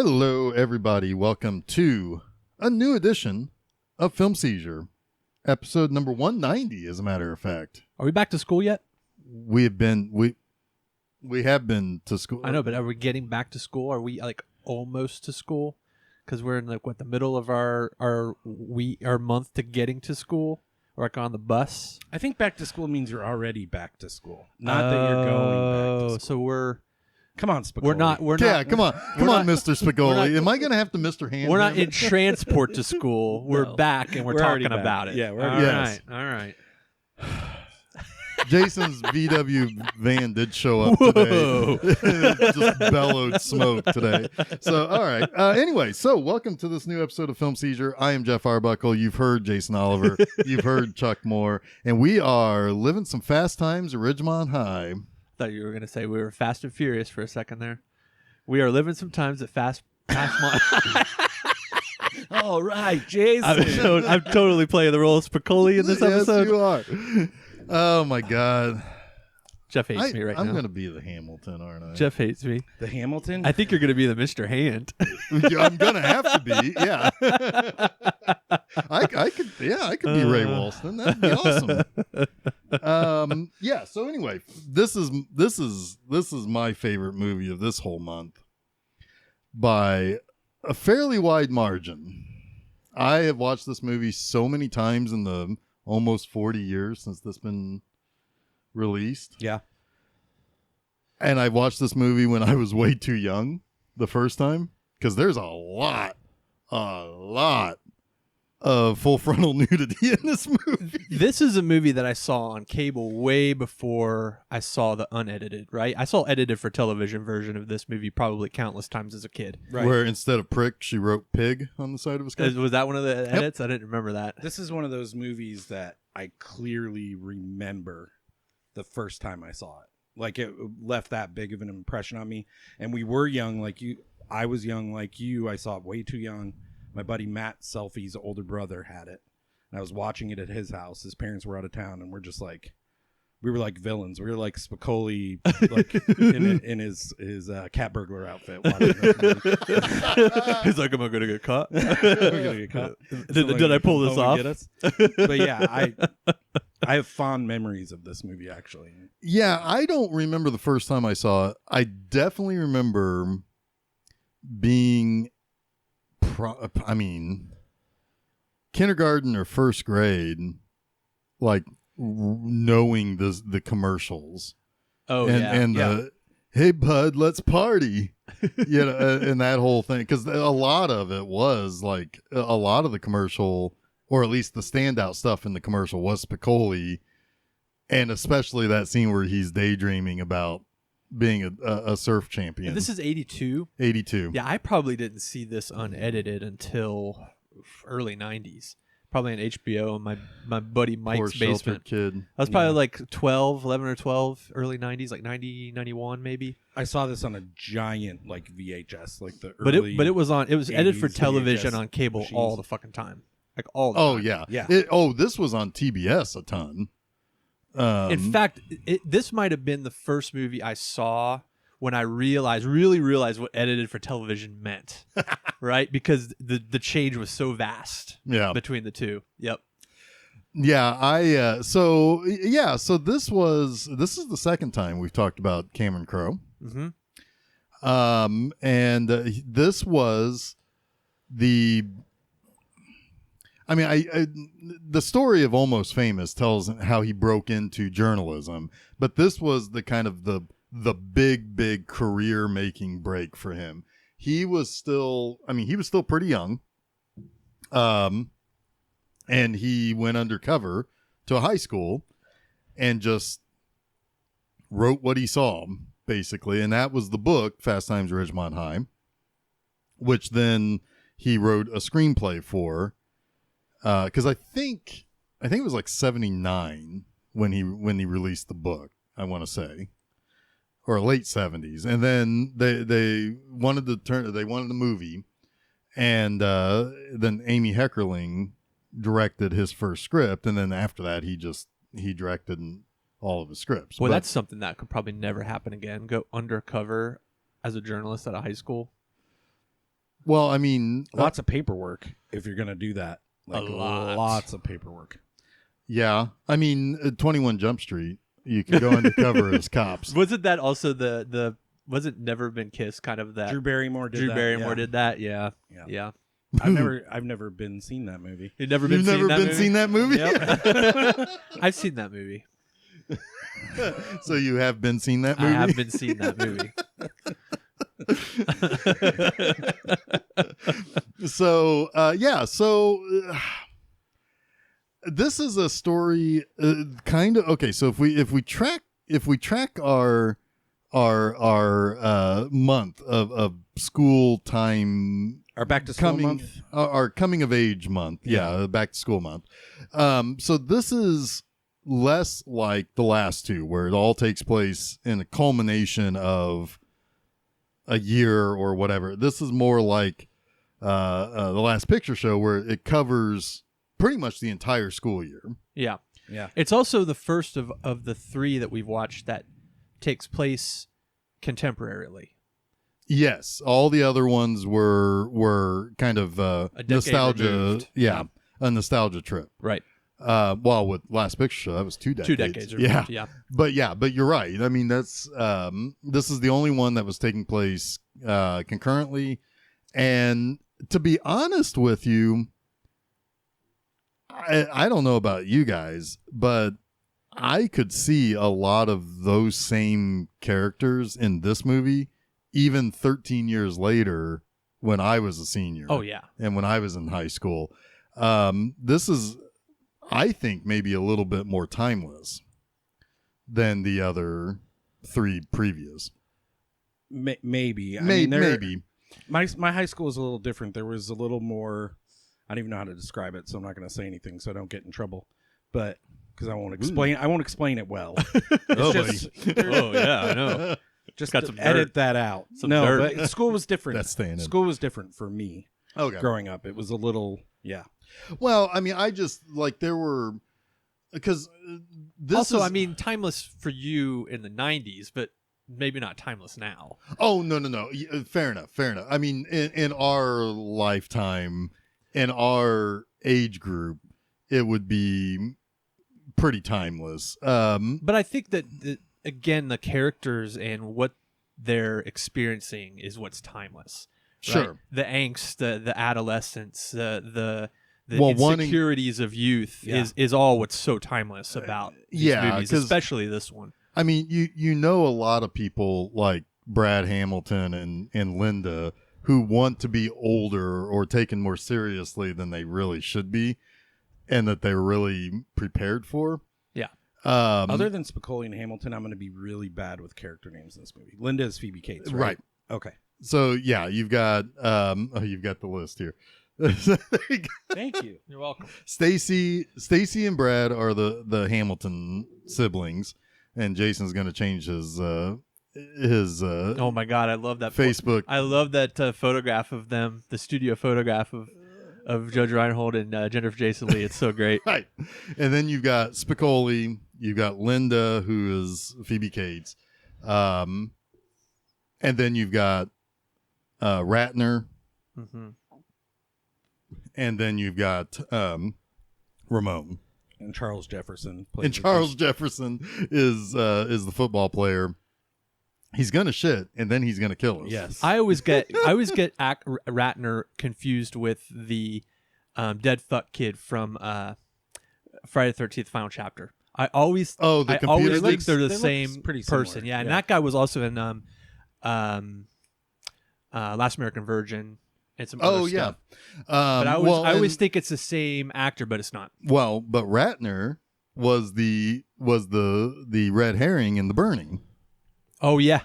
Hello, everybody. Welcome to a new edition of Film Seizure, episode number 190, as a matter of fact. Are we back to school yet? We have been to school. I know, but are we getting back to school? Are we like almost to school? Because we're in like the middle of our month to getting to school, or like on the bus. I think back to school means you're already back to school, not that you're going back to school. So we're. Come on, Spiccoli. We're not. Yeah, come on, Mr. Spiccoli. Am I going to have to Mr. Hand? We're not in transport to school. We're back and we're talking about it. Yeah, we're all already right. All right. Jason's VW van did show up today. It just bellowed smoke today. So, all right. Anyway, so welcome to this new episode of Film Seizure. I am Jeff Arbuckle. You've heard Jason Oliver. You've heard Chuck Moore. And we are living some fast times at Ridgement High. Thought you were going to say we were fast and furious for a second there. We are living some times at fast All right, Jason. I'm totally playing the role of Spiccoli in this episode. Yes, you are. Oh, my God. Jeff hates me right now. I'm going to be the Hamilton, aren't I? Jeff hates me. The Hamilton? I think you're going to be the Mr. Hand. I'm going to have to be, yeah. I could be Ray Walston. That'd be awesome. Yeah, so anyway, this is my favorite movie of this whole month by a fairly wide margin. I have watched this movie so many times in the almost 40 years since this been released. Yeah. And I watched this movie when I was way too young the first time, because there's a lot of full frontal nudity in this movie. This is a movie that I saw on cable way before I saw the unedited, right? I saw edited for television version of this movie probably countless times as a kid. Right. Where instead of prick, she wrote pig on the side of his coat. Was that one of the edits? I didn't remember that. This is one of those movies that I clearly remember the first time I saw it. Like, it left that big of an impression on me. And we were young like you. I was young like you. I saw it way too young. My buddy Matt Selfie's older brother had it. And I was watching it at his house. His parents were out of town, and we were like villains. We were like Spiccoli, like in his cat burglar outfit. He's like, am I going to get caught? Did I pull this off? But yeah, I have fond memories of this movie, actually. Yeah, I don't remember the first time I saw it. I definitely remember being, kindergarten or first grade, like knowing the commercials. Oh, and the, hey, bud, let's party. And that whole thing. Because a lot of it was like, a lot of the commercial, or at least the standout stuff in the commercial, was Spiccoli. And especially that scene where he's daydreaming about being a surf champion. And this is 82? 82. Yeah, I probably didn't see this unedited until early 90s. Probably on HBO in my buddy Mike's Poor basement. Kid. I was probably like 11 or 12, early 90s, like 90, 91 maybe. I saw this on a giant like VHS, like the early. But it was edited for television VHS on cable machines. all the fucking time. Like all the time. Yeah. Yeah. This was on TBS a ton. In fact, this might have been the first movie I saw when I really realized what edited for television meant, right? Because the change was so vast between the two. Yep. Yeah, so this is the second time we've talked about Cameron Crowe. Mm-hmm. And this was the the story of Almost Famous tells how he broke into journalism, but this was the kind of the big career making break for him. He was still pretty young. And he went undercover to a high school and just wrote what he saw, basically. And that was the book, Fast Times at Ridgemont High, which then he wrote a screenplay for. Because I think it was like 79 when he released the book, I want to say, or late 70s, and then they wanted the movie, and then Amy Heckerling directed his first script, and then after that he directed all of his scripts. Well, that's something that could probably never happen again. Go undercover as a journalist at a high school. Well, I mean, Lots of paperwork if you're gonna do that. Like A lot. lots of paperwork. yeah. I mean, 21 Jump Street. You can go undercover as cops. Wasn't that also the wasn't Never Been Kissed kind of that? Drew Barrymore did Drew that. Barrymore yeah. did that. Yeah. Yeah. Yeah. I've never been seen that movie. You've never been You've seen never that been movie? seen that movie? Yep. I've seen that movie. So you have been seen that I movie? have been seen that movie. So this is a story kind of okay. So if we track our month of school time, Our back to school month. our coming of age month, back to school month. So this is less like the last two, where it all takes place in a culmination of a year or whatever. This is more like the Last Picture Show, where it covers pretty much the entire school year. Yeah. Yeah. It's also the first of the three that we've watched that takes place contemporarily. Yes, all the other ones were kind of A decade nostalgia. removed. Yeah, a nostalgia trip. Right. Well, with Last Picture Show, that was 2 decades. 2 decades. Yeah, Removed. Yeah. but you're right. I mean, that's this is the only one that was taking place concurrently, and to be honest with you, I don't know about you guys, but I could see a lot of those same characters in this movie, even 13 years later when I was a senior. Oh yeah. And when I was in high school. This is, I think, maybe a little bit more timeless than the other three previous. Maybe. Maybe. My high school was a little different. There was a little more. I don't even know how to describe it, so I'm not going to say anything so I don't get in trouble. But because I won't explain. I won't explain it well. It's Oh yeah, I know. just Got to some edit dirt. that out. Some No, dirt. but school was different. That's staying in. School was different for me Okay. growing up. It was a little, yeah. Well, I mean, I just like there were because this Also, is, I mean, timeless for you in the 90s, but maybe not timeless now. Oh no. Fair enough. I mean, in our lifetime, in our age group, it would be pretty timeless. But I think that again, the characters and what they're experiencing is what's timeless. Right? Sure. The angst, the adolescence, the Well, insecurities of youth Yeah. is all what's so timeless about these yeah, movies, 'cause- especially this one. I mean, you know a lot of people like Brad Hamilton and Linda who want to be older or taken more seriously than they really should be, and that they're really prepared for. Yeah. Other than Spiccoli and Hamilton, I'm going to be really bad with character names in this movie. Linda is Phoebe Cates, right? Okay. So yeah, you've got you've got the list here. Thank you. You're welcome. Stacey and Brad are the Hamilton siblings, and Jason's going to change his Oh my God, I love that Facebook. I love that photograph of them, the studio photograph of Judge Reinhold and Jennifer Jason Leigh. It's so great. Right. And then you've got Spiccoli, you've got Linda, who is Phoebe Cates. And then you've got Ratner. Mm-hmm. And then you've got Ramon. And Charles Jefferson. And Charles Jefferson is the football player. He's gonna shit, and then he's gonna kill us. Yes. I always get Ratner confused with the dead fuck kid from Friday the 13th Final Chapter. I always the I always computer think leaks? they're the They look same pretty similar. person. Yeah, and Yeah. that guy was also in Last American Virgin and some other stuff. But I always think it's the same actor, but it's not. Well, but Ratner was the red herring in The Burning. Oh yeah.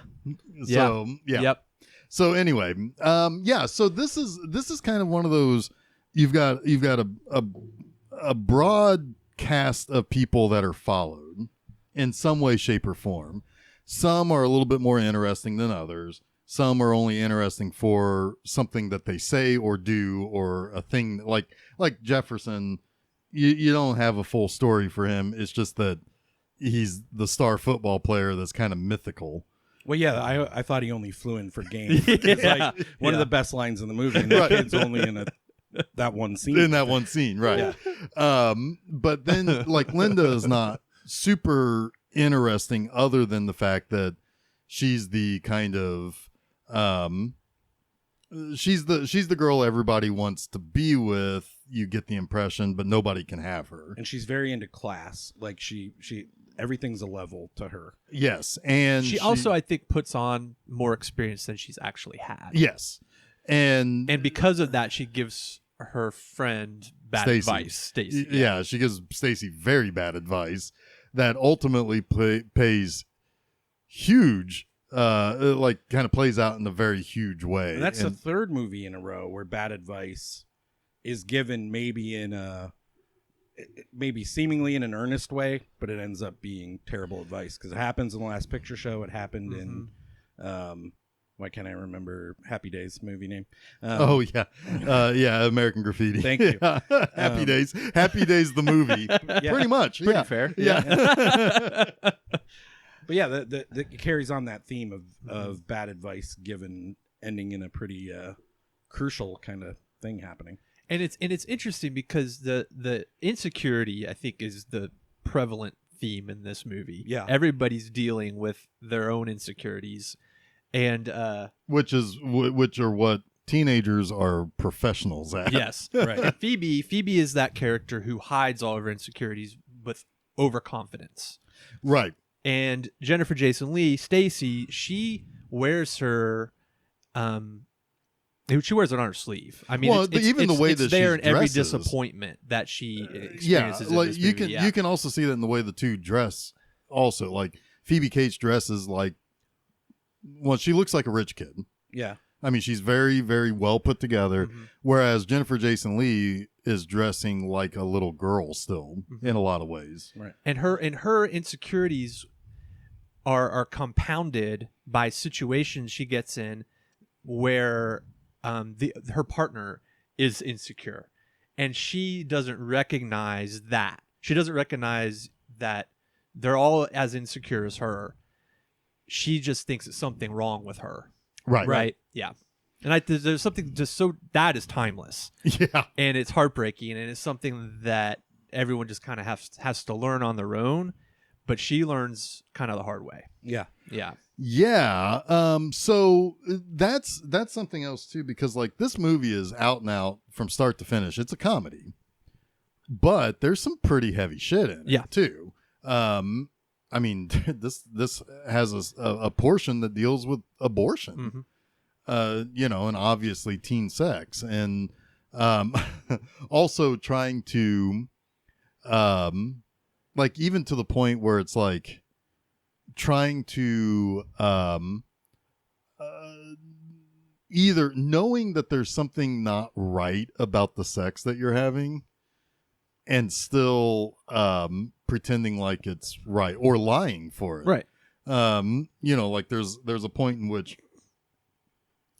So yeah. Yep. So anyway, so this is kind of one of those you've got a broad cast of people that are followed in some way, shape, or form. Some are a little bit more interesting than others. Some are only interesting for something that they say or do, or a thing like Jefferson. You don't have a full story for him. It's just that he's the star football player that's kind of mythical. Well, yeah, I thought he only flew in for games. It's like one of the best lines in the movie, and the kid's only in that one scene. In that one scene, right. Yeah. But then, like, Linda is not super interesting other than the fact that she's the kind of she's the girl everybody wants to be with, you get the impression, but nobody can have her. And she's very into class. Like she everything's a level to her. Yes. And she also, I think, puts on more experience than she's actually had. Yes. And because of that, she gives her friend bad advice, Stacey. Yeah, she gives Stacey very bad advice that ultimately pays huge, like kind of plays out in a very huge way. And that's the third movie in a row where bad advice is given maybe seemingly in an earnest way, but it ends up being terrible advice because it happens in the Last Picture Show. It happened in why can't I remember Happy Days movie name? American Graffiti. Thank you. Happy Days the movie. Pretty much. Pretty fair. Yeah. But yeah, it carries on that theme of bad advice given, ending in a pretty crucial kind of thing happening. And it's interesting because the insecurity, I think, is the prevalent theme in this movie. Yeah, everybody's dealing with their own insecurities, and which are what teenagers are professionals at. Yes, right. And Phoebe is that character who hides all of her insecurities with overconfidence. Right. And Jennifer Jason Leigh, Stacey, she wears her she wears it on her sleeve. I mean, even the way that there she in every dresses. Disappointment that she experiences. Like in this you movie. you can also see that in the way the two dress. Also, like Phoebe Cates dresses like, well, she looks like a rich kid. Yeah, I mean, she's very, very well put together. Mm-hmm. Whereas Jennifer Jason Leigh is dressing like a little girl still in a lot of ways. Right. And her insecurities are compounded by situations she gets in where her partner is insecure, and she doesn't recognize that. She doesn't recognize that they're all as insecure as her. She just thinks it's something wrong with her. Right. Yeah. And there's something just so that is timeless. Yeah. And it's heartbreaking, and it's something that everyone just kind of has to learn on their own. But she learns kind of the hard way. Yeah. Yeah. Yeah. So that's something else too, because like this movie is out and out from start to finish. It's a comedy, but there's some pretty heavy shit in it too. I mean, this has a portion that deals with abortion, and obviously teen sex, and also trying to, like, even to the point where it's like trying to either knowing that there's something not right about the sex that you're having and still pretending like it's right or lying for it. Right. Like there's a point in which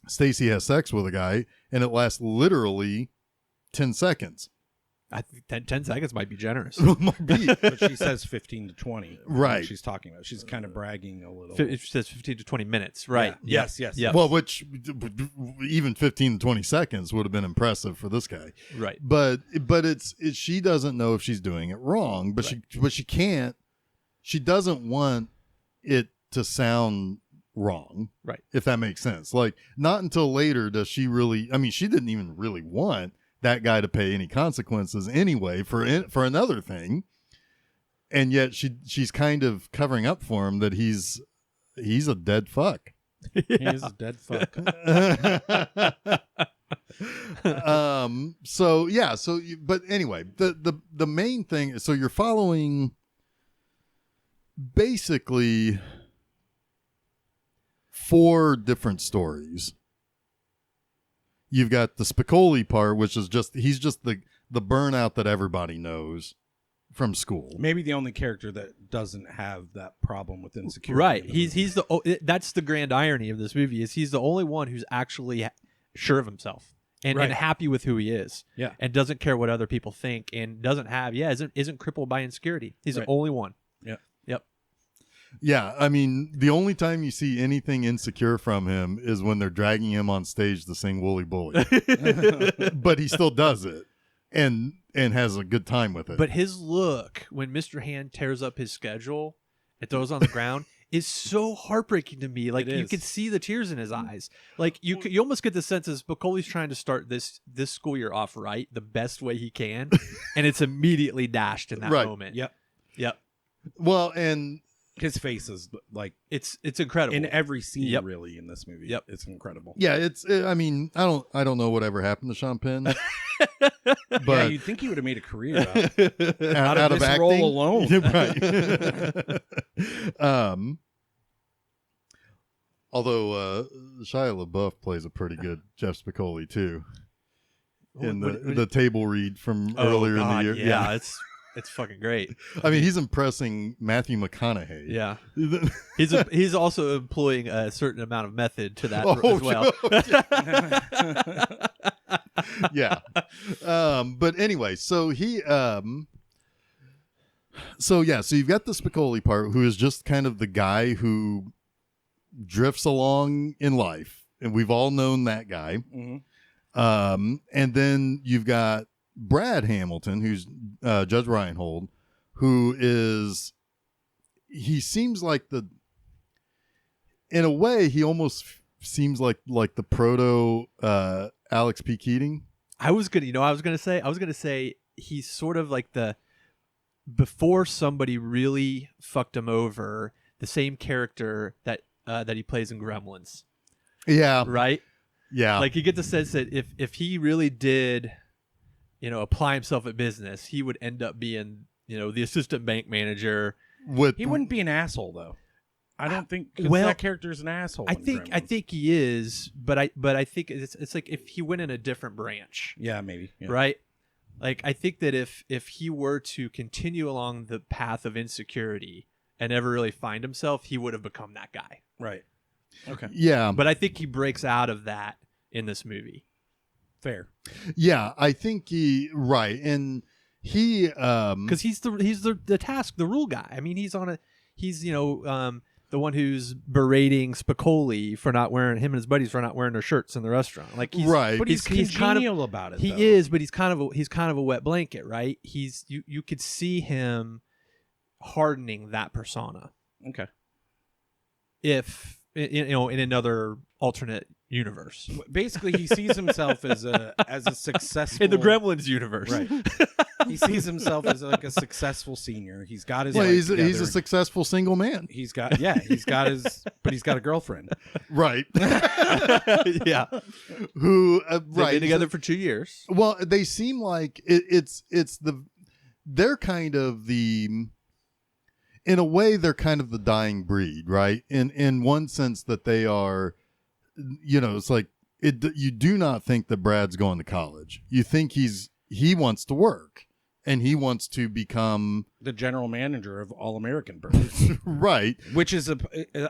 Stacey has sex with a guy and it lasts literally 10 seconds. I think 10 seconds might be generous. Might be. But she says 15 to 20. Right. She's talking about. She's kind of bragging a little. It says 15 to 20 minutes. Right. Yeah. Yes. Yep. Well, which even 15 to 20 seconds would have been impressive for this guy. Right. But she doesn't know if she's doing it wrong, but she can't. She doesn't want it to sound wrong. Right. If that makes sense. Like, not until later does she really, I mean, she didn't even really want that guy to pay any consequences anyway for another thing, and yet she's kind of covering up for him that he's a dead fuck. He is a dead fuck. But anyway, the main thing, so you're following basically 4 different stories. You've got the Spiccoli part, which is he's just the burnout that everybody knows from school. Maybe the only character that doesn't have that problem with insecurity. Right. That's the grand irony of this movie is he's the only one who's actually sure of himself and happy with who he is. Yeah. And doesn't care what other people think and isn't crippled by insecurity. He's the only one. Yeah. Yep. Yeah, I mean, the only time you see anything insecure from him is when they're dragging him on stage to sing Wooly Bully. But he still does it and has a good time with it. But his look when Mr. Hand tears up his schedule and throws on the ground is so heartbreaking to me. Like, you could see the tears in his eyes. Like, you almost get the sense that Spiccoli's trying to start this school year off right, the best way he can, and it's immediately dashed in that moment. Yep. Well, and his face is like it's incredible in every scene, really, in this movie. Yep, it's incredible. Yeah, I mean, I don't know whatever happened to Sean Penn, but yeah, you'd think he would have made a career out of this acting role alone. Right. Although Shia LaBeouf plays a pretty good Jeff Spiccoli too, in the table read from earlier in the year. Yeah, it's fucking great. I mean, he's impressing Matthew McConaughey. Yeah, he's also employing a certain amount of method to that as well. Yeah. But anyway, so so you've got the Spiccoli part, who is just kind of the guy who drifts along in life, and we've all known that guy. Mm-hmm. And then you've got Brad Hamilton, who's Judge Reinhold, he seems like in a way, he almost seems like the proto Alex P. Keating. I was gonna say he's sort of like before somebody really fucked him over, the same character that he plays in Gremlins. Yeah. Right? Yeah. Like, you get the sense that if he really did, apply himself at business, he would end up being, the assistant bank manager. He wouldn't be an asshole, though. I don't think that character's an asshole. I think he is, but I think it's like if he went in a different branch. Yeah, maybe. Yeah. Right? Like, I think that if he were to continue along the path of insecurity and never really find himself, he would have become that guy. Right. Okay. Yeah. But I think he breaks out of that in this movie. Fair. Yeah, I think right. And he because he's the rule guy. I mean, he's the one who's berating Spiccoli for not wearing, him and his buddies for not wearing their shirts in the restaurant. Like, right. But he's congenial about it. He is, but he's kind of a wet blanket, right? You could see him hardening that persona. Okay. If in another alternate universe. Basically, he sees himself as a successful in the Gremlins universe. Right. He sees himself as like a successful senior. He's got his he's a successful single man. He's got a girlfriend. Right. Yeah. Who They've been together for 2 years. Well, they seem like they're kind of in a way, they're kind of the dying breed, right? In one sense that they are, it's like you do not think that Brad's going to college. You think he wants to work and he wants to become the general manager of All American Burgers. Right. Which is a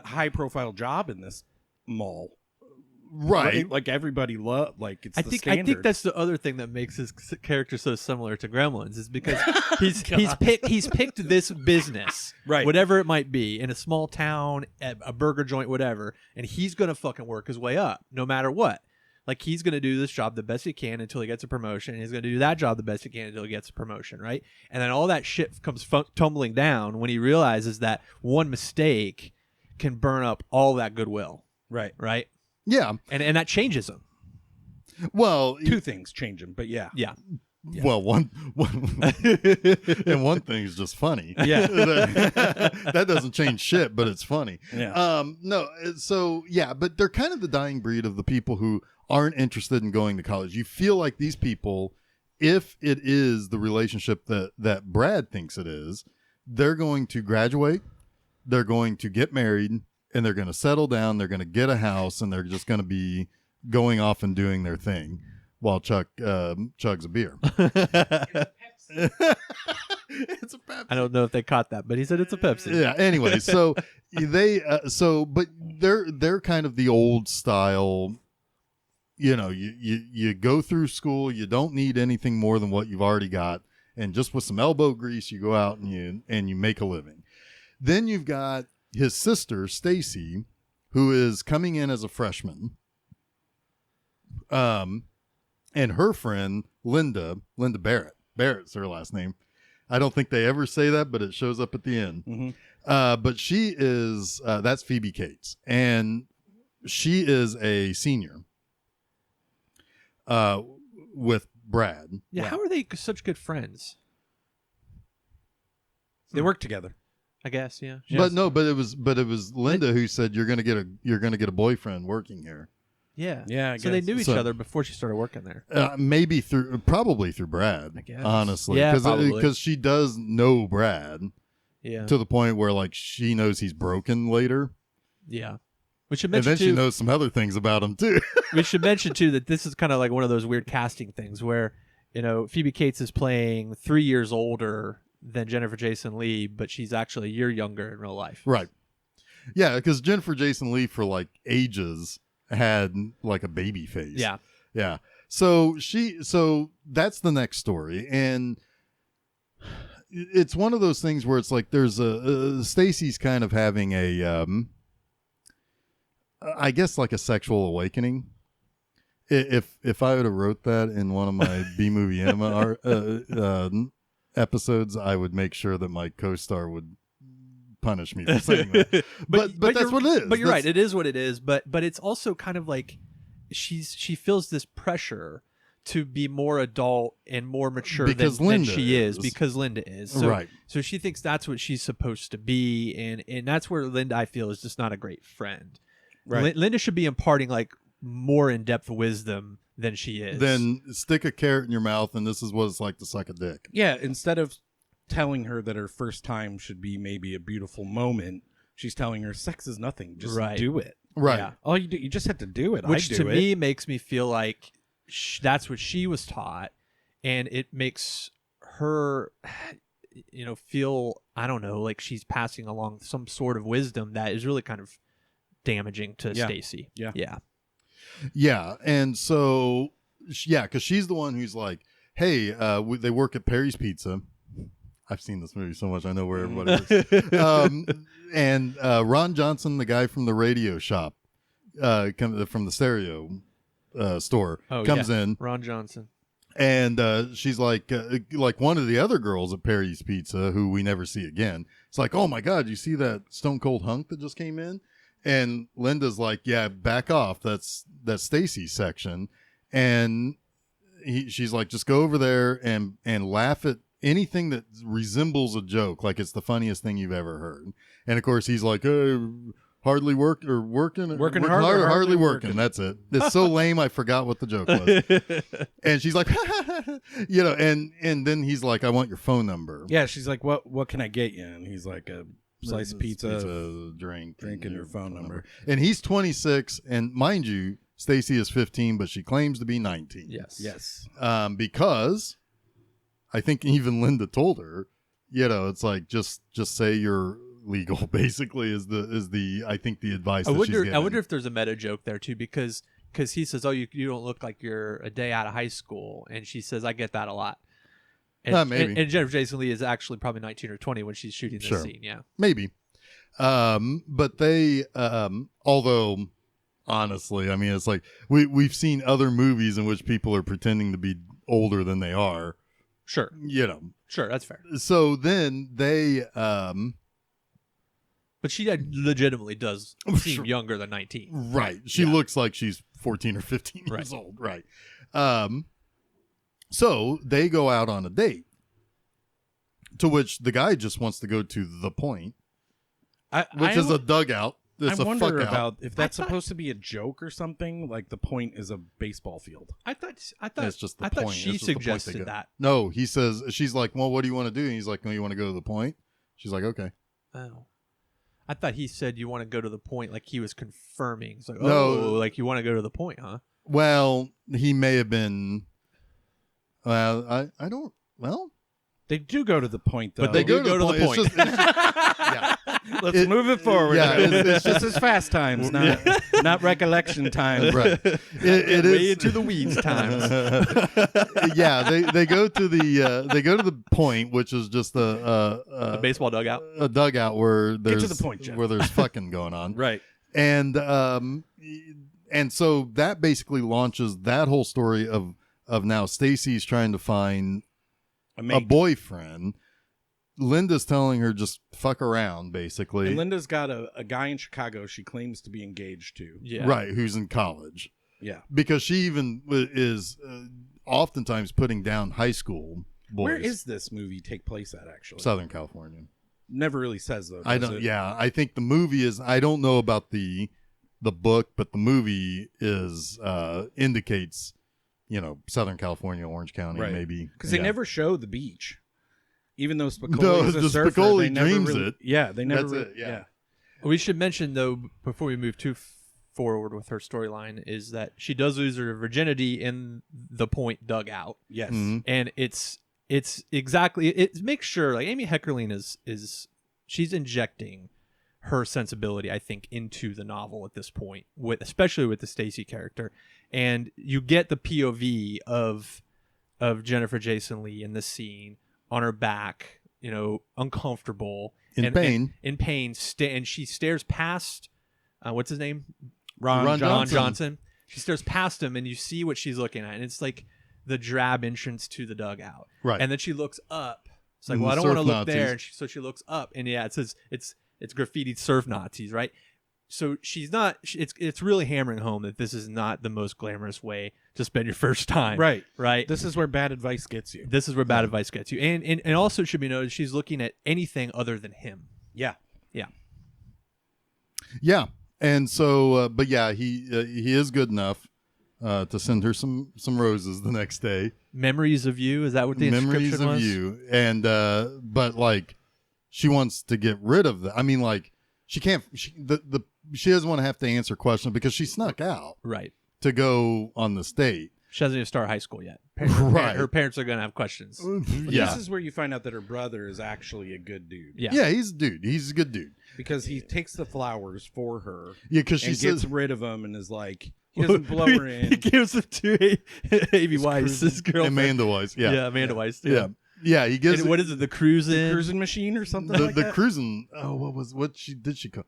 high profile job in this mall. Right. Like, everybody it's I the think standard. I think that's the other thing that makes his character so similar to Gremlins, is because he's picked this business, right, whatever it might be, in a small town, at a burger joint, whatever, and he's gonna fucking work his way up no matter what. Like, he's gonna do this job the best he can until he gets a promotion, and he's gonna do that job the best he can until he gets a promotion, right? And then all that shit comes tumbling down when he realizes that one mistake can burn up all that goodwill. Right. Right. Yeah. And that changes him. Well, two things change him, but yeah. Well, one and one thing is just funny. Yeah. That doesn't change shit, but it's funny. Yeah. No, so yeah, but they're kind of the dying breed of the people who aren't interested in going to college. You feel like these people, if it is the relationship that Brad thinks it is, they're going to graduate, they're going to get married, and they're going to settle down, they're going to get a house, and they're just going to be going off and doing their thing while Chuck chugs a beer. It's a Pepsi. I don't know if they caught that, but he said it's a Pepsi. Yeah. Anyway, so but they're kind of the old style. You go through school, you don't need anything more than what you've already got, and just with some elbow grease, you go out and you make a living. Then you've got his sister Stacey, who is coming in as a freshman, and her friend Linda Barrett's her last name. I don't think they ever say that, but it shows up at the end. Mm-hmm. But she is that's Phoebe Cates, and she is a senior with Brad. Yeah, how are they such good friends? They work together. I guess, yeah. But it was Linda who said you're gonna get a boyfriend working here. Yeah. Yeah, I so they guess. knew each other before she started working there. Probably through Brad, I guess. honestly. Yeah, probably. Because she does know Brad. Yeah. To the point where, like, she knows he's broken later. Yeah. We should And mention then she knows some other things about him, too. we should mention, too, that this is kind of like one of those weird casting things where, Phoebe Cates is playing 3 years older than Jennifer Jason Leigh, but she's actually a year younger in real life. Right. Yeah, because Jennifer Jason Leigh, for, like, ages, had, like, a baby face. Yeah. Yeah. So that's the next story. And it's one of those things where it's like there's Stacey's kind of having a I guess like a sexual awakening. If I would have wrote that in one of my B-movie anima episodes, I would make sure that my co-star would punish me for saying that. but that's what it is. But you're right, it is what it is. But it's also kind of like she feels this pressure to be more adult and more mature than she is because Linda is. So, right. So she thinks that's what she's supposed to be, and that's where Linda, I feel, is just not a great friend. Right. Linda should be imparting like more in-depth wisdom than she is. Then stick a carrot in your mouth, and this is what it's like to suck a dick. Yeah, instead of telling her that her first time should be maybe a beautiful moment, she's telling her sex is nothing. Just do it. Right. Yeah. All you do, you just have to do it. Which to me makes me feel like that's what she was taught, and it makes her, feel, I don't know, like she's passing along some sort of wisdom that is really kind of damaging to Stacey. Yeah. Yeah. Yeah. And so, because she's the one who's like, hey, they work at Perry's Pizza. I've seen this movie so much, I know where everybody is. And Ron Johnson, the guy from the radio shop, from the stereo store, comes in. Ron Johnson. And she's like one of the other girls at Perry's Pizza, who we never see again. It's like, oh my God, you see that Stone Cold hunk that just came in? And Linda's like, yeah, back off. That's Stacey's section. And she's like, just go over there and laugh at anything that resembles a joke, like it's the funniest thing you've ever heard. And of course, he's like, hardly working hard, hardly working. That's it. It's so lame. I forgot what the joke was. And she's like, and then he's like, I want your phone number. Yeah, she's like, what can I get you? And he's like, a slice of pizza, drink and your phone number. And he's 26, and mind you, Stacey is 15, but she claims to be 19. Yes. Because I think even Linda told her, it's like just say you're legal. Basically, is the I think the advice. I she's getting. I wonder if there's a meta joke there too, because he says, "Oh, you don't look like you're a day out of high school," and she says, "I get that a lot." And, maybe. And Jennifer Jason Leigh is actually probably 19 or 20 when she's shooting this scene. Yeah, maybe. But they, although honestly, I mean, it's like we've seen other movies in which people are pretending to be older than they are. Sure. Sure, that's fair. So then they, but she legitimately does seem younger than 19. Right. She looks like she's 14 or 15 years old. Right. So they go out on a date, to which the guy just wants to go to the point, which is a dugout. It's I a wonder fuck about out. if that's supposed to be a joke or something. Like the point is a baseball field. I thought It's just the I point. thought she It's just the point they suggested go. that. No, he says, she's like, well, what do you want to do? And he's like, no, you want to go to the point? She's like, okay. Oh. I thought he said you want to go to the point, like he was confirming. It's like, No. like you want to go to the point, huh? Well, he may have been. Well, I don't. Well, They do go to the point though. but they go to the point. It's just, yeah. Let's move it forward. Yeah, it's just as fast times, not recollection times. Right. It is way into the weeds times. Yeah, they go to the point, which is just A baseball dugout. a dugout where there's to the point, Jeff. where there's fucking going on. Right. And so that basically launches that whole story of now Stacey's trying to find a boyfriend. Linda's telling her just fuck around, basically. And Linda's got a guy in Chicago she claims to be engaged to. Yeah. Right, who's in college. Yeah. Because she even is oftentimes putting down high school boys. Where is this movie take place at, actually? Southern California. Never really says, though. I don't. Yeah, I think the movie is. I don't know about the book, but the movie is indicates, Southern California, Orange County, Right. maybe. Because they never show the beach. Even though Spiccoli No, is a the surfer, Spiccoli they never dreams really, it. Yeah, they never. That's it, yeah. We should mention, though, before we move too forward with her storyline, is that she does lose her virginity in the point dugout. Yes. Mm-hmm. And it's exactly, it makes sure, like, Amy Heckerling is she's injecting her sensibility, I think, into the novel at this point, especially with the Stacey character. And you get the POV of Jennifer Jason Leigh in the scene on her back, uncomfortable, In pain. in pain, and she stares past what's his name, Ron Johnson. She stares past him, and you see what she's looking at, and it's like the drab entrance to the dugout. Right. And then she looks up. It's like, And well, I the don't want to surf look there, Nazis. and so she looks up, and yeah, it says it's graffitied surf Nazis, right? So she's not. It's really hammering home that this is not the most glamorous way to spend your first time. Right. Right. This is where bad advice gets you. This is where bad advice gets you, and also it should be noted she's looking at anything other than him. Yeah. Yeah. Yeah, and so, but yeah, he is good enough to send her some roses the next day. Memories of you. Is that what the Memories inscription of was? you, and but like, she wants to get rid of that. I mean, like, she can't. She doesn't want to have to answer questions because she snuck out Right. to go on the state. She hasn't even started high school yet. Right. Her parents are gonna have questions. Yeah, This is where you find out that her brother is actually a good dude. Yeah. yeah, he's a dude. He's a good dude. Because he takes the flowers for her Yeah, because she and says, gets rid of them and is like, he doesn't blow her He in. gives them to Amy Weiss, his girlfriend. Amanda Weiss. Yeah, Amanda Weiss. yeah, yeah. He gives And what is it? The cruising. Cruising machine or something the like that? cruising. Oh, what she call?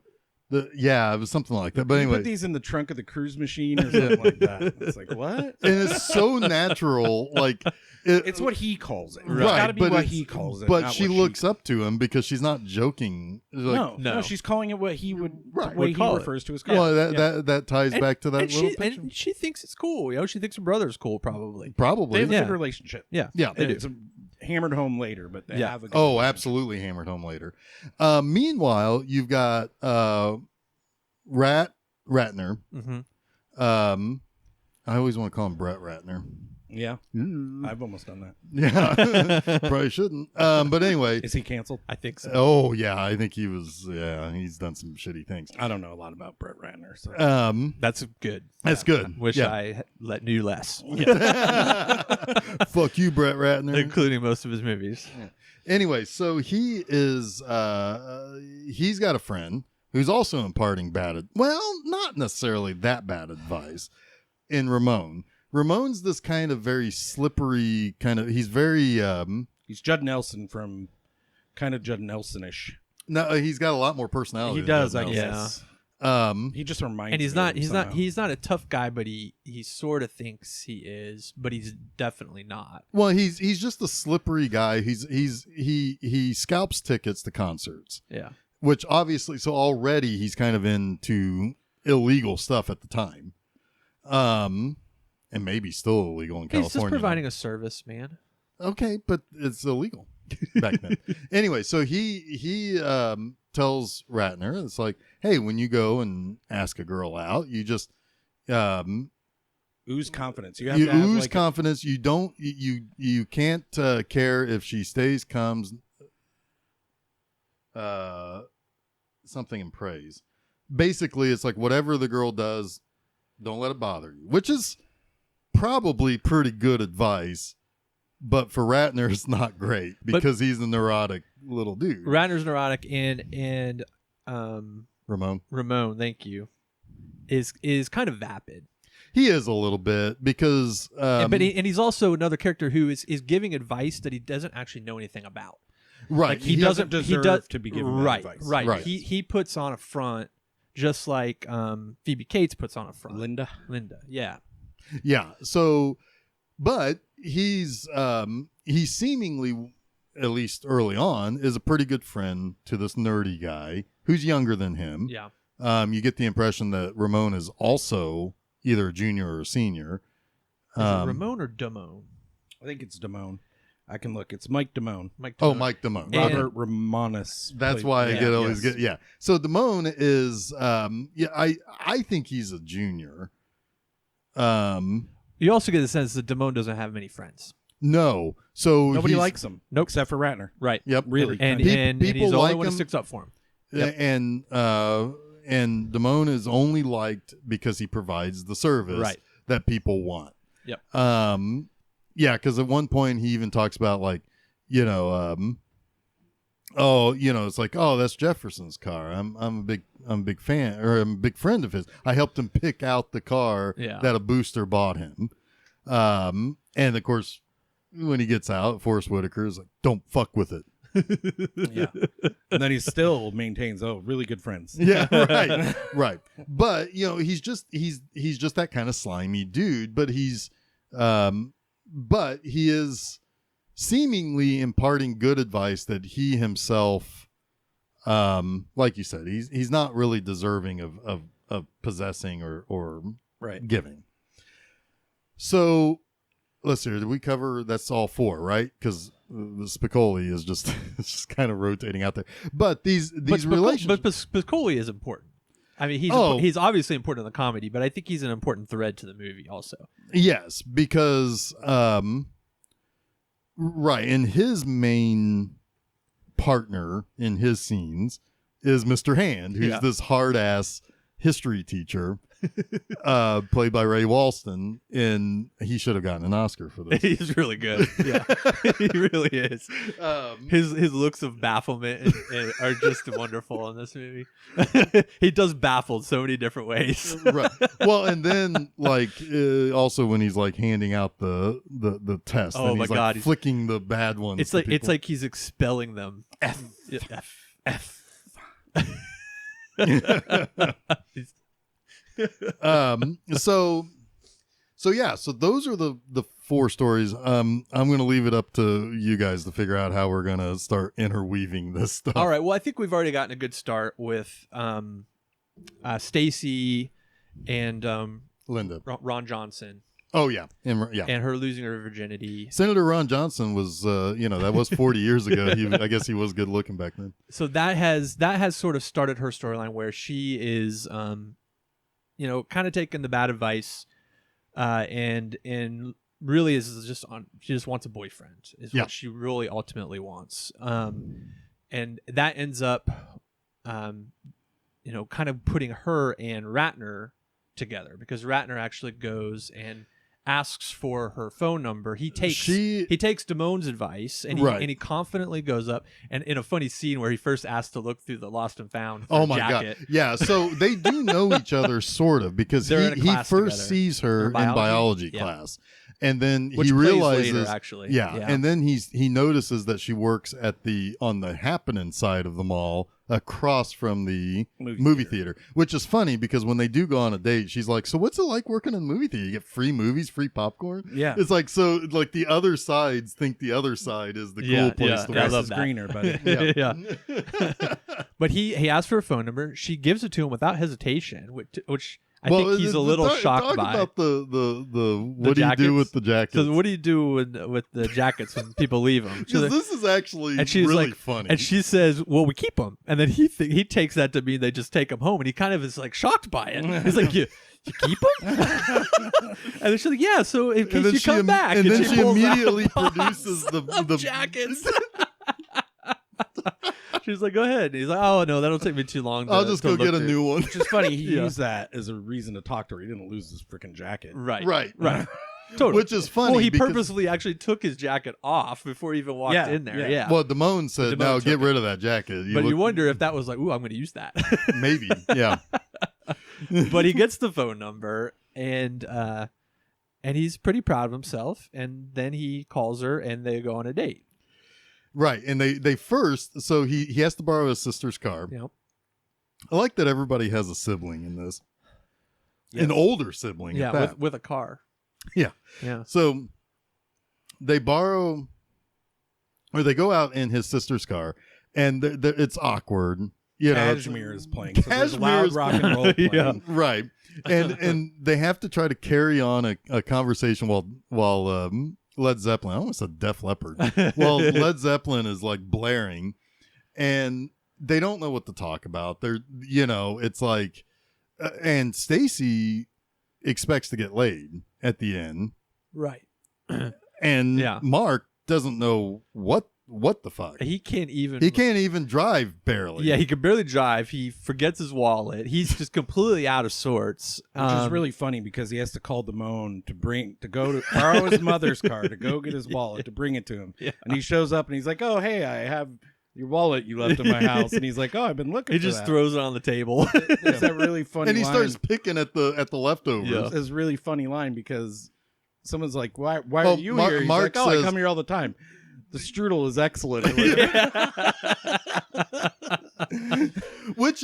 Yeah, it was something like that. But You anyway, put these in the trunk of the cruise machine or something like that. It's like, what? and it's so natural. Like It's what he calls it. It's right, got to be but what it's- he calls it. But not she what looks up to him because she's not joking. Like, No, she's calling it what he would, Right. the way Would call he it. refers to his car. Well, that ties back to that and little she, picture. and she thinks it's cool. She thinks her brother's cool, probably. They Probably. have a Yeah. good relationship. Yeah. Yeah. They do. It's hammered home later, but they Yeah. have a good Oh, relationship. absolutely hammered home later. Meanwhile, you've got Ratner. Mm-hmm. I always want to call him Brett Ratner. Yeah. I've almost done that. Yeah, probably shouldn't. But anyway. Is he canceled? I think so. Oh yeah, I think he was. Yeah, he's done some shitty things. I don't know a lot about Brett Ratner. So. That's good. That's good. Wish Yeah. I knew less, Fuck you, Brett Ratner. including most of his movies. Anyway, so he is. He's got a friend who's also imparting not necessarily that bad advice in Ramon. Ramon's this kind of very slippery he's very He's Judd Nelson from kind of Judd Nelson-ish. no, he's got a lot more personality. He than does, Judd I Nelson. guess. He just reminds And he's me not of him he's somehow. not he's not a tough guy, but he sort of thinks he is, but he's definitely not. Well, he's just a slippery guy. He scalps tickets to concerts, Yeah. which obviously, so already he's kind of into illegal stuff at the time, and maybe still illegal in California. He's just providing a service, man. Okay, but it's illegal back then. Anyway, so he tells Ratner, it's like, hey, when you go and ask a girl out, you just ooze confidence. You have you to have ooze like confidence. You don't you can't care if she stays, comes, something in praise. Basically, it's like whatever the girl does, don't let it bother you, which is probably pretty good advice. But for Ratner, it's not great because he's a neurotic little dude. Ratner's neurotic, and Ramon, thank you, is kind of vapid. He is a little bit because, but he's also another character who is giving advice that he doesn't actually know anything about. Right, like he doesn't deserve to be given that advice. Right. He puts on a front just like Phoebe Cates puts on a front. Linda, yeah. So, but he's seemingly, at least early on, is a pretty good friend to this nerdy guy who's younger than him. Yeah. You get the impression that Ramon is also either a junior or a senior. Is it Ramon or Damone? I think it's Damone. I can look. It's Mike Damone. Mike Damone. Robert Romanus. That's why I get. Yeah. So Damone is. I think he's a junior. You also get the sense that Damone doesn't have many friends. No. So nobody likes him. Nope. Except for Ratner. Right. Yep. Really. And people he's the only like one who him. sticks up for him. Yep. And Damone is only liked because he provides the service that people want. Yep. Yeah, because at one point he even talks about it's like, oh, that's Jefferson's car. I'm a big fan, or I'm a big friend of his. I helped him pick out the car that a booster bought him. And of course, when he gets out, Forrest Whitaker is like, don't fuck with it. Yeah. And then he still maintains, really good friends. Yeah, right. But he's just that kind of slimy dude. But he is seemingly imparting good advice that he himself, like you said, he's not really deserving of possessing or giving. So let's see. Did we cover? That's all four, right? Because the Spiccoli is just kind of rotating out there. But these relationships. But Spiccoli is important. I mean, he's obviously important in the comedy, but I think he's an important thread to the movie also. Yes, because and his main partner in his scenes is Mr. Hand, who's this hard ass history teacher. Played by Ray Walston, and he should have gotten an Oscar for this. He's really good. Yeah, he really is. His looks of bafflement are just wonderful in this movie. He does baffled so many different ways. Right. Well, and then also when he's handing out the test, and he's he's flicking the bad ones. It's like he's expelling them. F. So those are the four stories. I'm gonna leave it up to you guys to figure out how we're gonna start interweaving this stuff. All right, well, I think we've already gotten a good start with Stacey and Linda Ron Johnson. Oh yeah, and her losing her virginity. Senator Ron Johnson was that was 40 years ago. I guess he was good looking back then. So that has sort of started her storyline where she is kind of taking the bad advice, and really is she just wants a boyfriend is what she really ultimately wants. And that ends up, kind of putting her and Ratner together, because Ratner actually goes and asks for her phone number. He takes Damone's advice, and he confidently goes up, and in a funny scene where he first asked to look through the lost and found for a jacket. God, yeah. So they do know each other sort of, because he first sees her in biology class, and then he realizes later, actually. And then he notices that she works on the happening side of the mall, across from the movie theater, which is funny because when they do go on a date, she's like, so what's it like working in a movie theater? You get free movies, free popcorn. Yeah. It's like, so like the other sides think the other side is the cool place to work. I love that. Greener, buddy. Yeah. But he asked for a phone number. She gives it to him without hesitation, which I think he's a little shocked by. Talk about the what do you do with the jackets? So what do you do with the jackets when people leave them? This is actually really funny. And she says, well, we keep them. And then he takes that to mean they just take them home. And he kind of is shocked by it. He's like, you keep them? And then she's like, yeah, so in case you come back. And then she immediately produces the jackets. She's like, go ahead. And he's like, oh, no, that'll take me too long. I'll just go get a new one. Which is funny. He used that as a reason to talk to her. He didn't lose his freaking jacket. Right. Totally. Which is funny. Well, he because, purposely actually took his jacket off before he even walked in there. Yeah. Well, Damone said, "No, get rid of that jacket." You wonder if that was like, "Ooh, I'm going to use that." Maybe, yeah. But he gets the phone number, and he's pretty proud of himself. And then he calls her, and they go on a date. Right, and they first. So he has to borrow his sister's car. Yep. I like that everybody has a sibling in this. Yes. An older sibling. Yeah, at that. with a car. Yeah. Yeah. So they borrow, or they go out in his sister's car, and it's awkward. You know, Cashmere is playing. So there's Cashmere loud is rock and roll playing. Yeah. right, and they have to try to carry on a conversation while Led Zeppelin. I almost said Def Leppard. Well, Led Zeppelin is like blaring, and they don't know what to talk about. They're, it's like, and Stacey expects to get laid at the end, Right. and Yeah. Mark doesn't know what the fuck. He can't even. He can't even drive barely. Yeah, he can barely drive. He forgets his wallet. He's just completely out of sorts. Which is really funny because he has to call Damone to borrow his mother's car to go get his wallet to bring it to him. Yeah. And he shows up and he's like, "Oh, hey, I have your wallet you left in my house." And he's like, "Oh, I've been looking." He for just that. throws it on the table. There's that really funny and he line. starts picking at the leftovers. Yeah. It's a really funny line because someone's like, "Why Oh, are you Mark- here?" He's Mark like, "Oh, says- I come here all the time. The strudel is excellent." Or whatever. which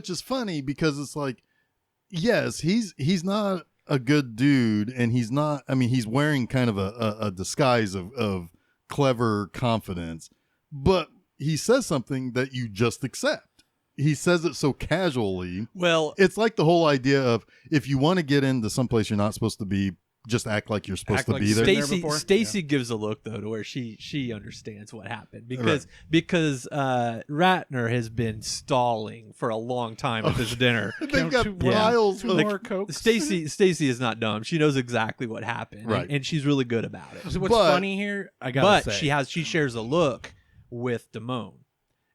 is funny because it's like, yes, he's not a good dude, and he's wearing kind of a disguise of clever confidence, but he says something that you just accept. He says it so casually. Well, It's like the whole idea of, if you want to get into someplace you're not supposed to be, just act like you're supposed Act to like be you've there. been there Stacy before? Stacy gives a look though to where she understands what happened because Ratner has been stalling for a long time at this dinner. They've got Two piles two of more cokes. Stacy is not dumb. She knows exactly what happened, Right. and she's really good about it. So what's But- funny here, I gotta But say, she shares a look with Damone,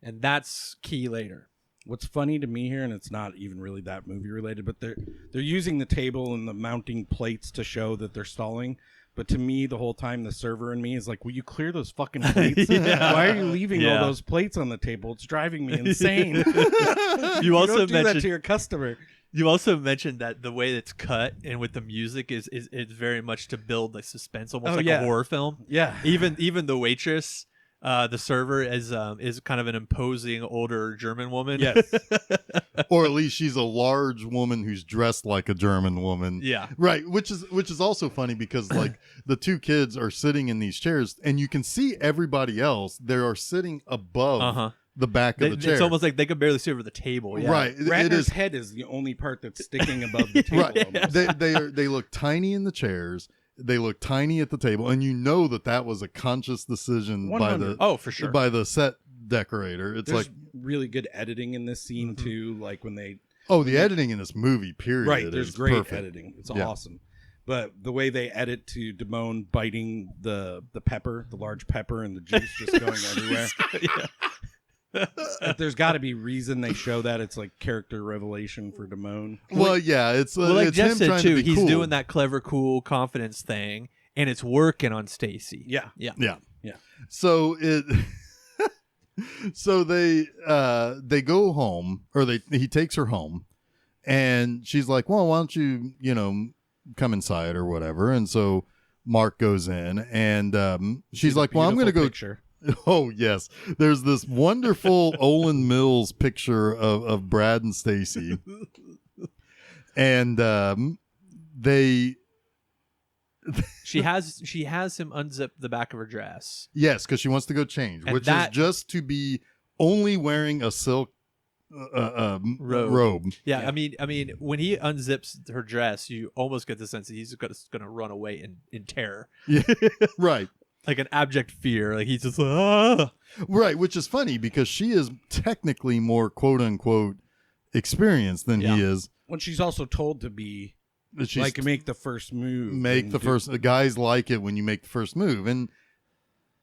and that's key later. what's funny to me here, and it's not even really that movie related, but they're using the table and the mounting plates to show that they're stalling. But to me, the whole time, the server in me is like, "Will you clear those fucking plates? Yeah. Why are you leaving Yeah. all those plates on the table? It's driving me insane." You also don't do that mentioned to your customer. You also mentioned that the way it's cut and with the music is very much to build like suspense, almost Oh, like yeah. a horror film. Yeah, Even the waitress, the server is kind of an imposing older German woman. yes. Or at least she's a large woman who's dressed like a German woman. Yeah. Right, which is also funny because like the two kids are sitting in these chairs, and you can see everybody else. They are sitting above the back of the chair. It's almost like they could barely see over the table. Yeah. Right, it Ratner's is. head is the only part that's sticking above the table. Right, almost. they look tiny in the chairs. They look tiny at the table, and you know that was a conscious decision by 100. the Oh, for sure. by the set decorator. It's There's like, really good editing in this scene too. Like when they the editing in this movie, period. right, there's is great perfect. editing. It's Yeah. awesome. But the way they edit to Damone biting the pepper, the large pepper, and the juice just going everywhere. There's got to be reason they show that. It's like character revelation for Damone. Well, yeah, it's Well, like it's Jeff him said trying too, to be he's cool. doing that clever, cool confidence thing, and it's working on Stacy. Yeah. Yeah. Yeah. Yeah. So they go home, or he takes her home, and she's like, "Well, why don't you, come inside or whatever?" And so Mark goes in, and she's like, "Well, I'm going to go." Picture. Oh yes, there's this wonderful Olin Mills picture of Brad and Stacy, and they. She has him unzip the back of her dress. Yes, because she wants to go change, And which that- is just to be only wearing a silk robe. Yeah, Yeah. I mean, when he unzips her dress, you almost get the sense that he's going to run away in terror, Yeah, right, like an abject fear. Like he's just like, ah. right. Which is funny because she is technically more "quote unquote" experienced than Yeah. he is. When she's also told to be She's like make the first move, make and the do- first. Guys like it when you make the first move, and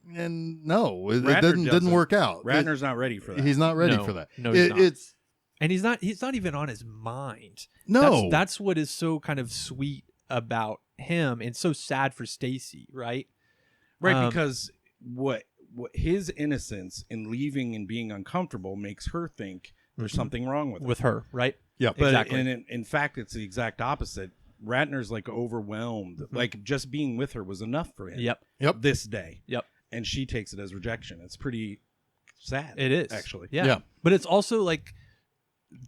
no, it Ratner didn't doesn't. work out. Ratner's not ready for that. He's not ready No. for that. No, he's not. It's And he's not even on his mind. no. That's what is so kind of sweet about him and so sad for Stacey, right? Right, because what his innocence in leaving and being uncomfortable makes her think there's something wrong with her, right? Yeah, But exactly. in fact, it's the exact opposite. Ratner's like overwhelmed. Like just being with her was enough for him. Yep. This day. Yep. And she takes it as rejection. It's pretty sad. It is actually. Yeah. But it's also like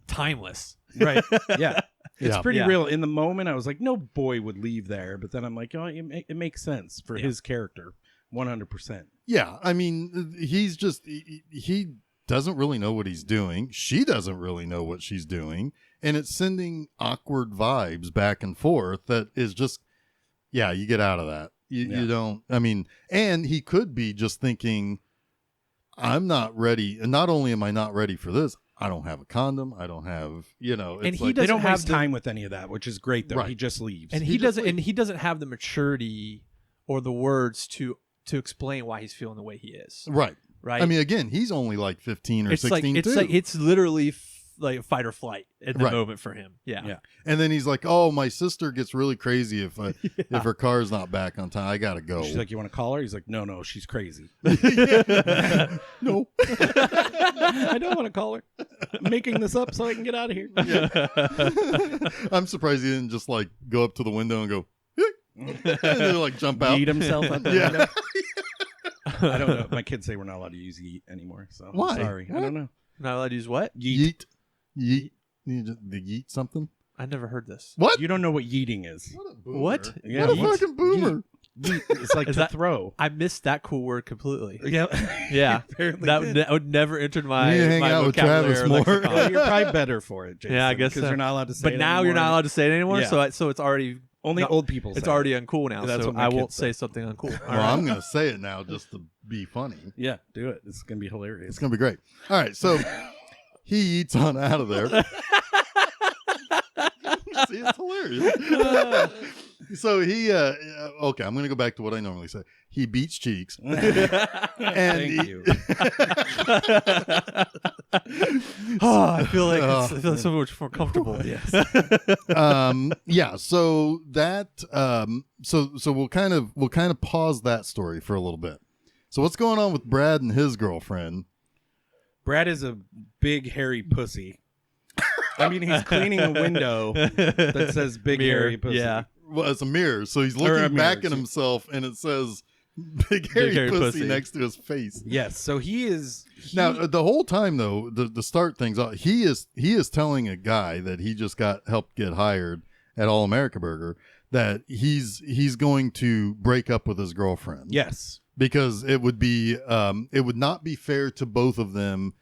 timeless. Right. Yeah. It's Yeah. pretty Yeah. real. In the moment, I was like, no boy would leave there. But then I'm like, oh, it makes sense for his character. 100%. Yeah, I mean, he's just he doesn't really know what he's doing. She doesn't really know what she's doing, and it's sending awkward vibes back and forth. That is just, yeah, you get out of that. You don't. I mean, and he could be just thinking, I'm not ready. And not only am I not ready for this, I don't have a condom. I don't have, it's And he like, They doesn't don't have waste the- time with any of that, which is great, though. Right. He just leaves. And he doesn't have the maturity or the words to explain why he's feeling the way he is. right. Right. I mean, again, he's only like 15 or it's 16 like too. it's literally like fight or flight at the Right. moment for him. Yeah. Yeah. And then he's like, "Oh, my sister gets really crazy if her car's not back on time. I gotta go." She's like, you want to call her? He's like, no, she's crazy. "No." I don't want to call her. I'm making this up so I can get out of here. I'm surprised he didn't just like go up to the window and go, and then like jump out. Yeet himself out the Yeah. window. I don't know. My kids say we're not allowed to use yeet anymore. So Why? I'm sorry. What? I don't know. Not allowed to use what? Yeet. You just the yeet something. I never heard this. What? You don't know what yeeting is. What a boomer. What? Yeah, what a yeet. fucking boomer. Yeet. It's like Is to that- throw. I missed that cool word completely. Yeah. Yeah. Apparently that did. that would never entered my You need to hang my out with vocabulary Travis or more. lexicon. Well, you're probably better for it, Jason. Yeah, I guess because so. you're not allowed to say But it now anymore. you're not allowed to say it anymore. Yeah. So it's already Only not- old people say it's it. already uncool now. That's so what my I won't kids say say. something uncool. All Well, right. I'm gonna say it now just to be funny. Yeah, do it. It's going to be hilarious. It's gonna be great. All right, so he eats on out of there. See, it's hilarious. So he, okay, I'm gonna go back to what I normally say. He beats cheeks, and Thank you. Oh, I feel like I feel so much more comfortable. Yes. yeah. So that, so we'll kind of pause that story for a little bit. So what's going on with Brad and his girlfriend? Brad is a big hairy pussy. I mean, he's cleaning a window that says "big Mirror, hairy pussy." yeah. Well, it's a mirror, so he's Or a looking mirror, back at too. himself, and it says "big hairy, hairy pussy" pussy. next to his face. Yes. So he is Now, the whole time though, the start things out, he is telling a guy that he just got helped get hired at All America Burger that he's going to break up with his girlfriend. Yes. Because it would not be fair to both of them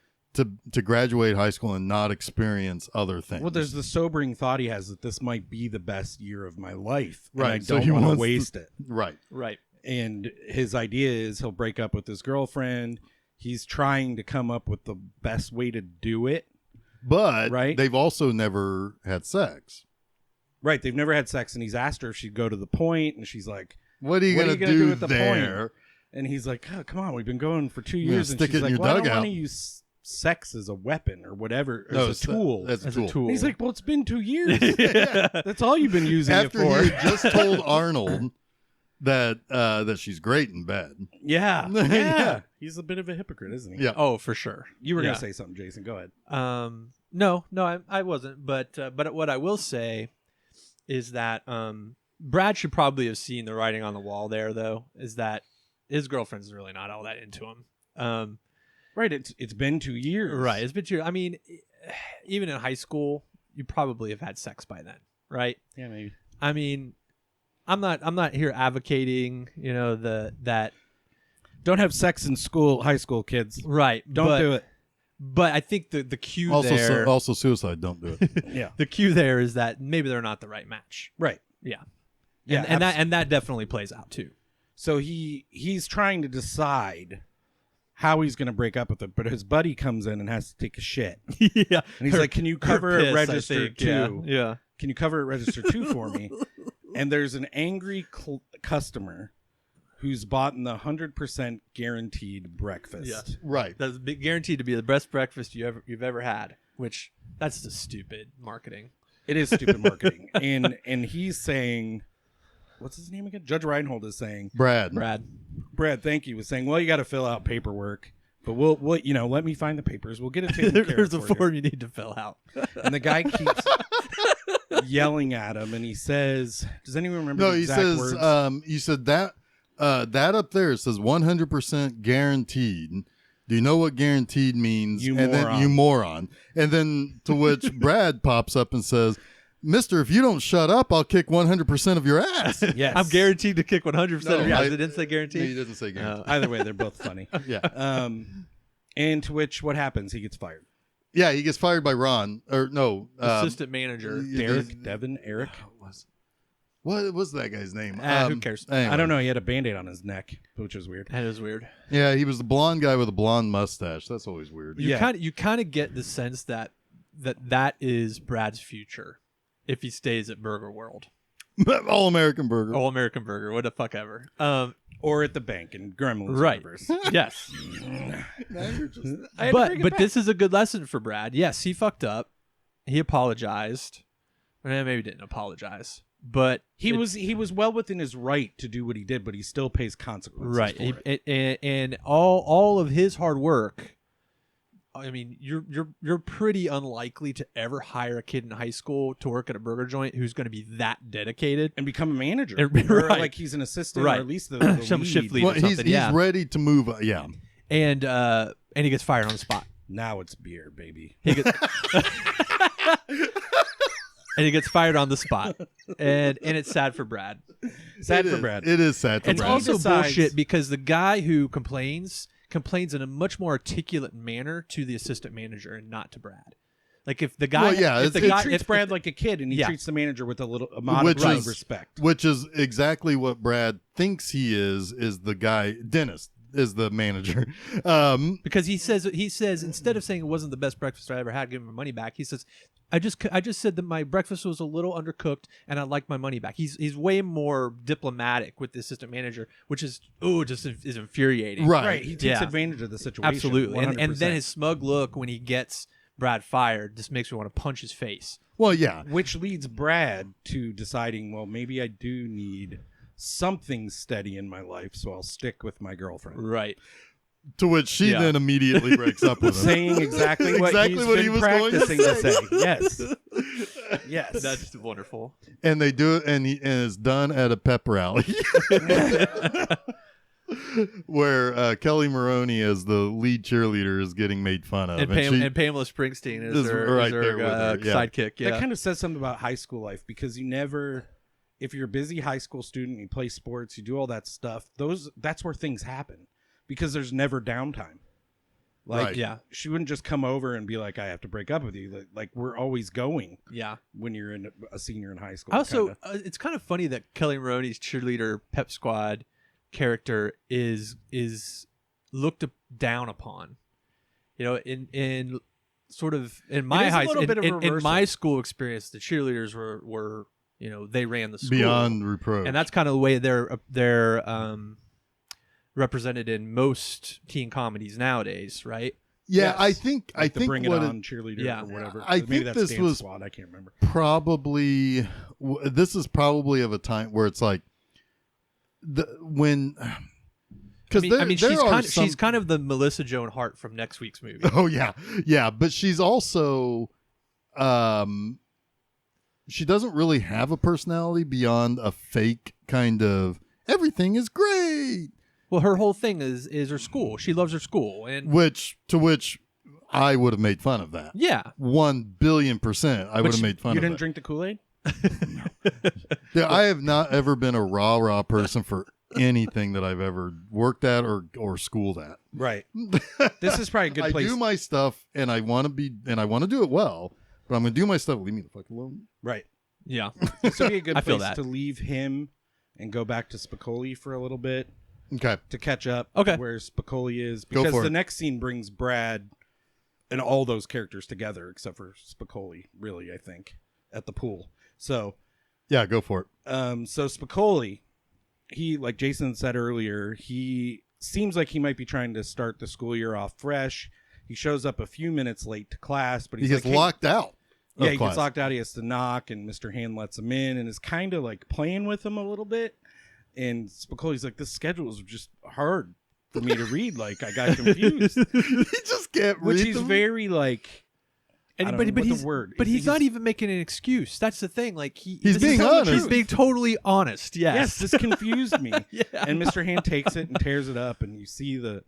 to graduate high school and not experience other things. Well, there's the sobering thought he has that this might be the best year of my life, and Right, I so don't he want to wants waste it. right. Right. And his idea is he'll break up with his girlfriend. He's trying to come up with the best way to do it. But Right. they've also never had sex. Right. They've never had sex, and he's asked her if she'd go to the point, and she's like, What are you What are going to you gonna do do at the there? point? And he's like, oh, come on, we've been going for 2 You're gonna years. And stick she's it in like, your well, I don't dugout. want to use sex as a weapon or whatever, No, as a tool. That's a As tool. a tool. And he's like, well, it's been 2 years. Yeah. That's all you've been using After it for. he had just told Arnold that she's great in bed. Yeah. Yeah. Yeah. He's a bit of a hypocrite, isn't he? Yeah. Oh, for sure. You were Yeah. going to say something, Jason. Go ahead. No, I wasn't. But what I will say is that Brad should probably have seen the writing on the wall there, though, is that his girlfriend's really not all that into him. Right. It's been 2 years. Right. It's been true. I mean, even in high school, you probably have had sex by then, right? Yeah, maybe. I mean, I'm not here advocating, that Don't have sex in school, high school, kids. right. Don't do it. But I think the cue Also, there, also suicide. Don't do it. Yeah. the cue there is that maybe they're not the right match. Right. Yeah. Yeah. And that definitely plays out too. So he's trying to decide how he's going to break up with it, but his buddy comes in and has to take a shit. Yeah. And he's like, can you cover it register 2? Yeah. Can you cover it register 2 for me? And there's an angry customer who's bought the 100% guaranteed breakfast. Yeah. Right. That's guaranteed to be the best breakfast you've ever had, which that's just stupid marketing. It is stupid marketing. And he's saying, what's his name again? Judge Reinhold is saying Brad, thank you, was saying, well, you got to fill out paperwork, but we'll let me find the papers. We'll get it taken care of. There's a form you need to fill out. And the guy keeps yelling at him, and he says, does anyone remember the exact words? You said that up there, it says 100% guaranteed. Do you know what guaranteed means? Then you moron. And then to which Brad pops up and says, Mister, if you don't shut up, I'll kick 100% of your ass. Yes. I'm guaranteed to kick 100% of your ass. It didn't say guaranteed? No, he doesn't say guaranteed. Either way, they're both funny. Yeah. And to which, what happens? He gets fired. Yeah, he gets fired by Ron. Or no. Assistant manager. Eric. What was that guy's name? Who cares? Anyway. I don't know. He had a Band-Aid on his neck, which is weird. That is weird. Yeah, he was the blonde guy with a blonde mustache. That's always weird. You kind of get the sense that is Brad's future if he stays at Burger World. All American Burger. All American Burger. What the fuck ever. Or at the bank in Gremlins right. universe. Yes. But this is a good lesson for Brad. Yes, he fucked up. He apologized. Maybe didn't apologize. But he was well within his right to do what he did, but he still pays consequences. Right. For it. And all of his hard work. I mean, you're pretty unlikely to ever hire a kid in high school to work at a burger joint who's going to be that dedicated and become a manager, or like he's an assistant, or at least the some lead. shift lead. Well, or something. He's ready to move. Yeah. And he gets fired on the spot. Now it's beer, baby. And he gets fired on the spot, and it's sad for Brad. Sad for Brad. It is sad for Brad. Brad. It's also bullshit because the guy who complains in a much more articulate manner to the assistant manager and not to Brad. Like if the guy, treats Brad like a kid, and he treats the manager with a modicum of respect, which is exactly what Brad thinks he is the guy. Dennis is the manager, because he says instead of saying it wasn't the best breakfast I ever had, give him my money back. He says, I just said that my breakfast was a little undercooked and I'd like my money back. He's way more diplomatic with the assistant manager, which is is infuriating. Right. He takes advantage of the situation. Absolutely. And then his smug look when he gets Brad fired just makes me want to punch his face. Well, yeah. Which leads Brad to deciding, well, maybe I do need something steady in my life, so I'll stick with my girlfriend. Right. To which she then immediately breaks up with him. Saying exactly what he was practicing to say. Yes. Yes. That's wonderful. And they do it, and it's done at a pep rally. Where Kelly Maroney as the lead cheerleader is getting made fun of. And Pamela Springsteen is her sidekick. Yeah. That kind of says something about high school life, because if you're a busy high school student, you play sports, you do all that stuff, that's where things happen. Because there's never downtime. She wouldn't just come over and be like, I have to break up with you. Like we're always going. Yeah. When you're a senior in high school. Also, it's kind of funny that Kelly Maroney's cheerleader pep squad character is looked down upon. You know, in sort of in my in my school experience, the cheerleaders were they ran the school beyond reproach, and that's kind of the way they're represented in most teen comedies nowadays, right? Yeah, yes. I think Bring It On cheerleader or whatever. I Maybe think that's this Dance was Squad. I can't remember. Probably this is probably of a time where it's like she's kind of the Melissa Joan Hart from next week's movie. Oh yeah, but she's also she doesn't really have a personality beyond a fake kind of everything is great. Well, her whole thing is her school. She loves her school, and which I would have made fun of that. Yeah, 1,000,000,000%. I would have made fun of it. You didn't drink the Kool-Aid? Yeah, I have not ever been a raw person for anything that I've ever worked at or schooled at. Right. This is probably a good place. I do my stuff, and I want to do it well, but I'm going to do my stuff. Leave me the fuck alone. Right. Yeah. This would be a good place to leave him and go back to Spiccoli for a little bit. Okay. To catch up. Okay. Where Spiccoli is. Because the next scene brings Brad and all those characters together, except for Spiccoli, really, I think, at the pool. So. Yeah, go for it. So Spiccoli, he, like Jason said earlier, he seems like he might be trying to start the school year off fresh. He shows up a few minutes late to class, but he gets locked out. Yeah, he class. gets locked out. He has to knock, and Mr. Hand lets him in, and is kind of like playing with him a little bit. And Spiccoli's like, "This schedule is just hard for me to read. Like, I got confused." He just can't read Which he's them. very like. And, I don't but know but what he's the word. but is. he's not even making an excuse. That's the thing. Like He's this being is telling the honest. truth. He's being totally honest. Yes, this confused me. Yeah. And Mr. Hand takes it and tears it up, and you see the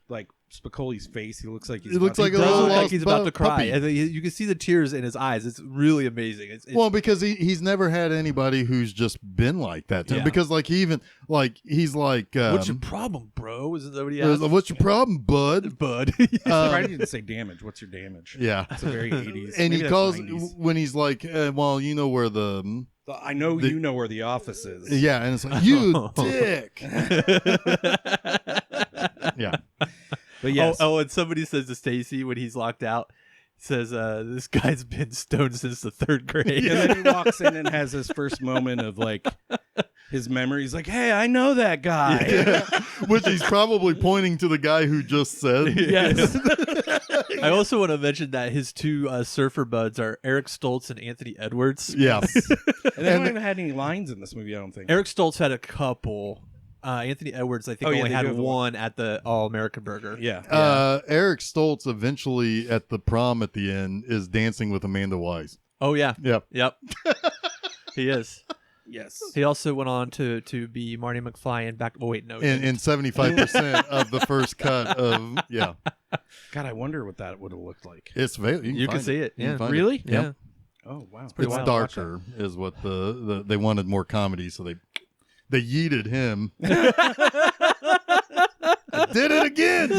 like Spiccoli's face. He looks like he's It looks about like to a Does little look like lost he's about to cry. puppy. And you can see the tears in his eyes. It's really amazing. It's Well, because he's never had anybody who's just been like that to him. Yeah. Because like he even like he's like, what's your problem, bro? Isn't that what he asked? what's your problem, bud? Bud. Why didn't say damage? What's your damage? Yeah, It's a very 80s. and Maybe he that's calls 90s. when he's like, well, you know where the I know you know where the office is. yeah, and it's like you dick. Yeah, But yes. Oh, and somebody says to Stacey when he's locked out, says, "This guy's been stoned since the 3rd grade." And then he walks in and has his first moment of like his memory. He's like, "Hey, I know that guy." yeah. Which he's probably pointing to the guy who just said. Yes. I also want to mention that his two surfer buds are Eric Stultz and Anthony Edwards. Yeah, And they don't even had any lines in this movie, I don't think. Eric Stultz had a couple. Anthony Edwards, I think, Oh, yeah, only they do had have the one at the All American Burger. Yeah. Eric Stoltz eventually at the prom at the end is dancing with Amanda Wise. Oh yeah. Yep. Yep. He is. Yes. He also went on to be Marty McFly in back. Oh wait, no. In 75% of the first cut of God, I wonder what that would have looked like. it's very You can find see it. You can Yeah. find Really? it. Yep. Yeah. Oh, wow. pretty It's wild. darker is what the they wanted more comedy, so they yeeted him. I did it again.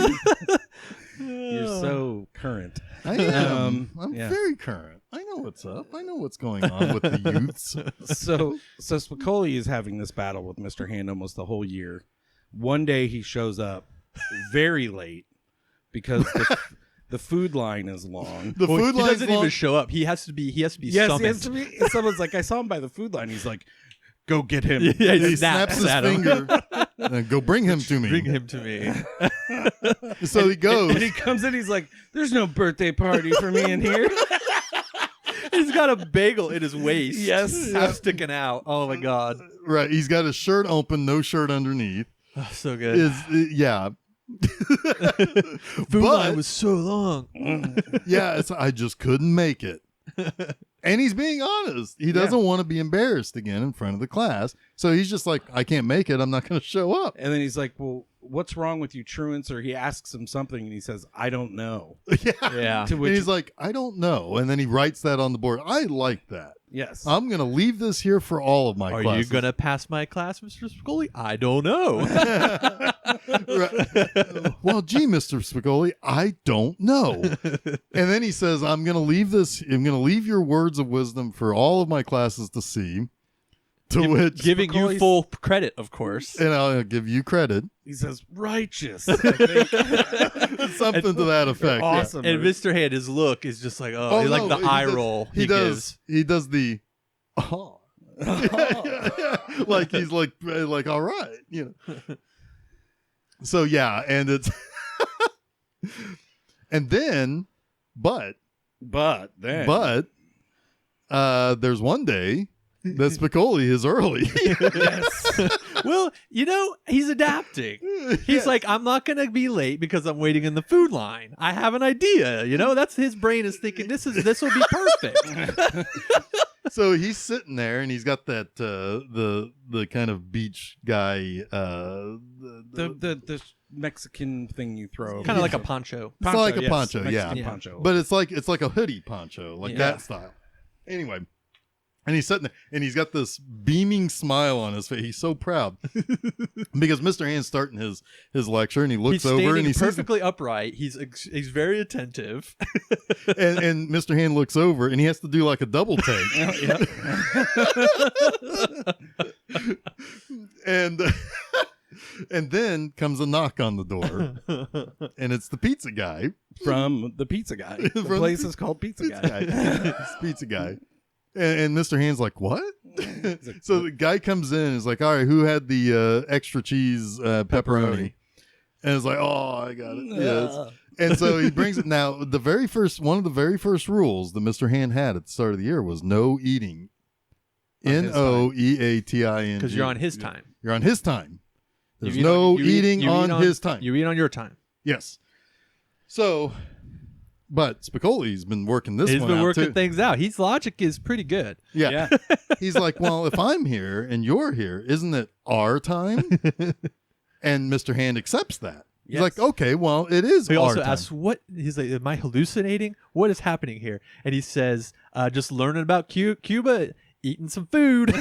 You're so current. I am. I'm yeah. very current. I know what's up. I know what's going on with the youths. So Spiccoli is having this battle with Mr. Hand almost the whole year. One day he shows up very late because the food line is long. The food He line's doesn't long. even show up. He has to be. Yes, summoned. he has to be. Someone's like, I saw him by the food line. He's like, go get him. Yeah, He snaps his at him. finger. Go bring him to me. Bring him to me. So he goes. And he comes in. He's like, there's no birthday party for me in here. He's got a bagel in his waist. Yes. half sticking out. Oh my god, Right. He's got his shirt open, no shirt underneath. oh, so good. Yeah. Food line was so long. Yeah, I just couldn't make it. And he's being honest. He doesn't want to be embarrassed again in front of the class. So he's just like, I can't make it. I'm not going to show up. And then he's like, well, what's wrong with you, truants? Or he asks him something and he says, I don't know. Yeah. Yeah. To And which, he's like, I don't know. And then he writes that on the board. I like that. yes. I'm going to leave this here for all of my Are classes. you gonna pass my class, Mr. Spiccoli? I don't know. Right. Well, gee, Mr. Spiccoli, I don't know. And then he says, I'm going to leave your words of wisdom for all of my classes to see. To which, Giving you Spiccoli's- full credit, of course. and I'll give you credit. He says, righteous. I think. Something to that effect. yeah. Awesome. And Mr. Hand, his look is just like, oh, like no, the eye does- roll He does. He does the. Oh. Like he's like all right, you know. So yeah, and it's and then but then. there's one day that Spiccoli is early. Yes. Well, he's adapting. He's like, I'm not going to be late because I'm waiting in the food line. I have an idea. That's his brain is thinking this will be perfect. So he's sitting there and he's got that the kind of beach guy The Mexican thing you throw. Kind of like a poncho. It's like a yes. poncho, Mexican yeah. poncho. But it's like a hoodie poncho, like Yeah. that style. Anyway, and he's sitting there, and he's got this beaming smile on his face. He's so proud because Mr. Hand's starting his lecture, and he looks He's over standing and he sees perfectly upright. He's very attentive. and Mr. Hand looks over, and he has to do like a double take. And then comes a knock on the door, and it's the pizza guy. From the pizza guy. The From place the is called Pizza Pizza Guy. It's pizza guy. And Mr. Hand's like, what? So the guy comes in and is like, all right, who had the extra cheese pepperoni? And it's like, oh, I got it. Yes. And so he brings it. Now, one of the very first rules that Mr. Hand had at the start of the year was no eating. NOEATING. Because you're on his time. You're on his time. There's You eat no on- you eat- eating you eat on his time. You eat on your time. Yes. So, but Spiccoli's been working this He's one been out working too. things out. His logic is pretty good. Yeah. He's like, well, if I'm here and you're here, isn't it our time? And Mr. Hand accepts that. He's Yes. like, okay, well, it is He our also time. asks, "What?" He's like, "Am I hallucinating? What is happening here?" And he says, "Just learning about Cuba, eating some food."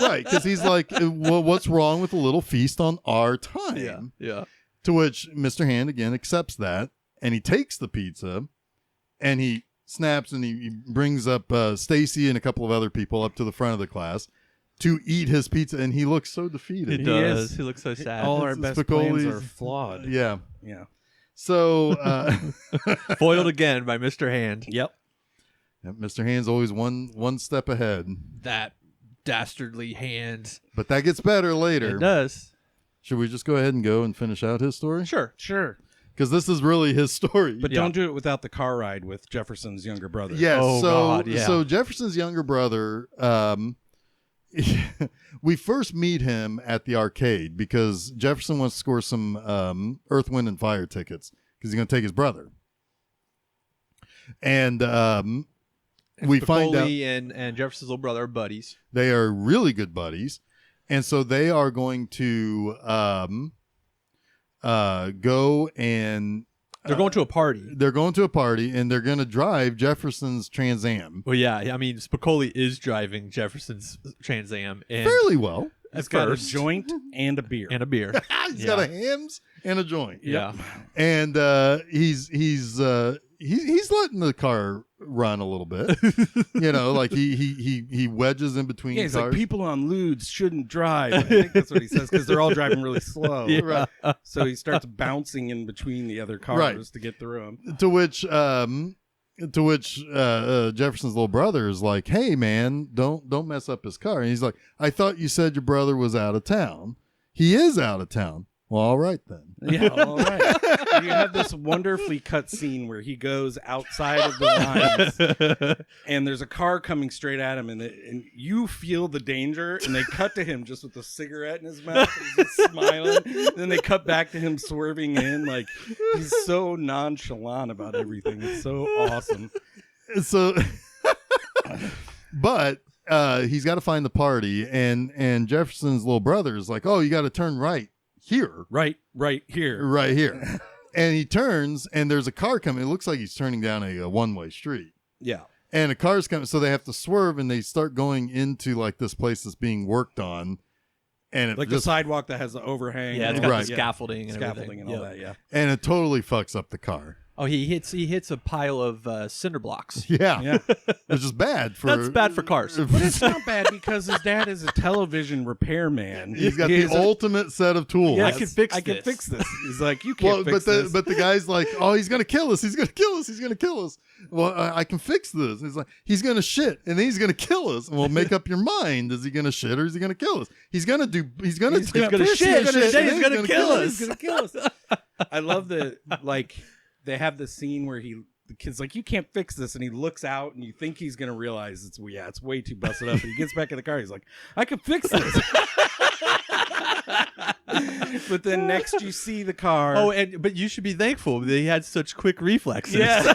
Right, because he's like, well, what's wrong with a little feast on our time? yeah. To which Mr. Hand again accepts that, and he takes the pizza, and he snaps and he brings up Stacey and a couple of other people up to the front of the class to eat his pizza, and he looks so defeated. He He does. is. He looks so sad. All our It's best Spiccoli's- plans are flawed. Yeah. Yeah. So, Foiled again by Mr. Hand. Yep. Mr. Hand's always one step ahead, That dastardly hand. but that gets better later. It does. Should we just go ahead and go and finish out his story? Sure. Sure. Because this is really his story. But Yeah. don't do it without the car ride with Jefferson's younger brother. Yes. Oh, so, God, yeah. so Jefferson's younger brother, we first meet him at the arcade because Jefferson wants to score some Earth, Wind, and Fire tickets because he's going to take his brother. And we find out Spiccoli and Jefferson's little brother are buddies. they are really good buddies. And so they are going to go and They're going to a party. they're going to a party and they're going to drive Jefferson's Trans Am Well, yeah. I mean, Spiccoli is driving Jefferson's Trans Am and fairly well. He's got a first. joint and a beer. and a beer. He's got a hams and a joint. Yeah. And he's letting the car run a little bit. You know, like he wedges in between Yeah, he's cars. like, people on lewds shouldn't drive. I think that's what he says because they're all driving really slow. Yeah. Right. So he starts bouncing in between the other cars Right. to get through them. To which Jefferson's little brother is like, "Hey man, don't mess up his car." And he's like, "I thought you said your brother was out of town. He is out of town." Well, all right then. Yeah, all right. You have this wonderfully cut scene where he goes outside of the lines and there's a car coming straight at him and you feel the danger and they cut to him just with a cigarette in his mouth and he's just smiling. And then they cut back to him swerving in. Like, he's so nonchalant about everything. It's so awesome. So, but he's got to find the party, and Jefferson's little brother is like, "Oh, you got to turn right here, Right here. right here." And he turns, and there's a car coming. It looks like he's turning down a one-way street, Yeah. and a car's coming. So they have to swerve, and they start going into like this place that's being worked on, and it Like just the sidewalk that has the overhang. Yeah, it's and got all Right. the that. scaffolding and Scaffolding everything. and all Yep. that, yeah. and it totally fucks up the car. Oh, he hits a pile of cinder blocks. Yeah, Yeah. which is bad for. That's bad for cars. But it's not bad because his dad is a television repairman. He's got He the is a- ultimate set of tools. Yes, I can fix I can this. fix this. He's like, you can't Well, fix this. but the guy's like, "Oh, he's gonna kill us. He's gonna kill us. He's gonna kill us." Well, I can fix this. He's like, "He's gonna shit, and then he's gonna kill us." Well, make up your mind. Is he gonna shit or is he gonna kill us? He's gonna do. He's gonna He's gonna piss, shit, and he's then gonna kill us. He's gonna kill us. I love the like they have the scene where the kid's like, you can't fix this, and he looks out and you think he's gonna realize it's way too busted up. And he gets back in the car, he's like, I can fix this. But then next you see the car. Oh, but you should be thankful that he had such quick reflexes. yeah.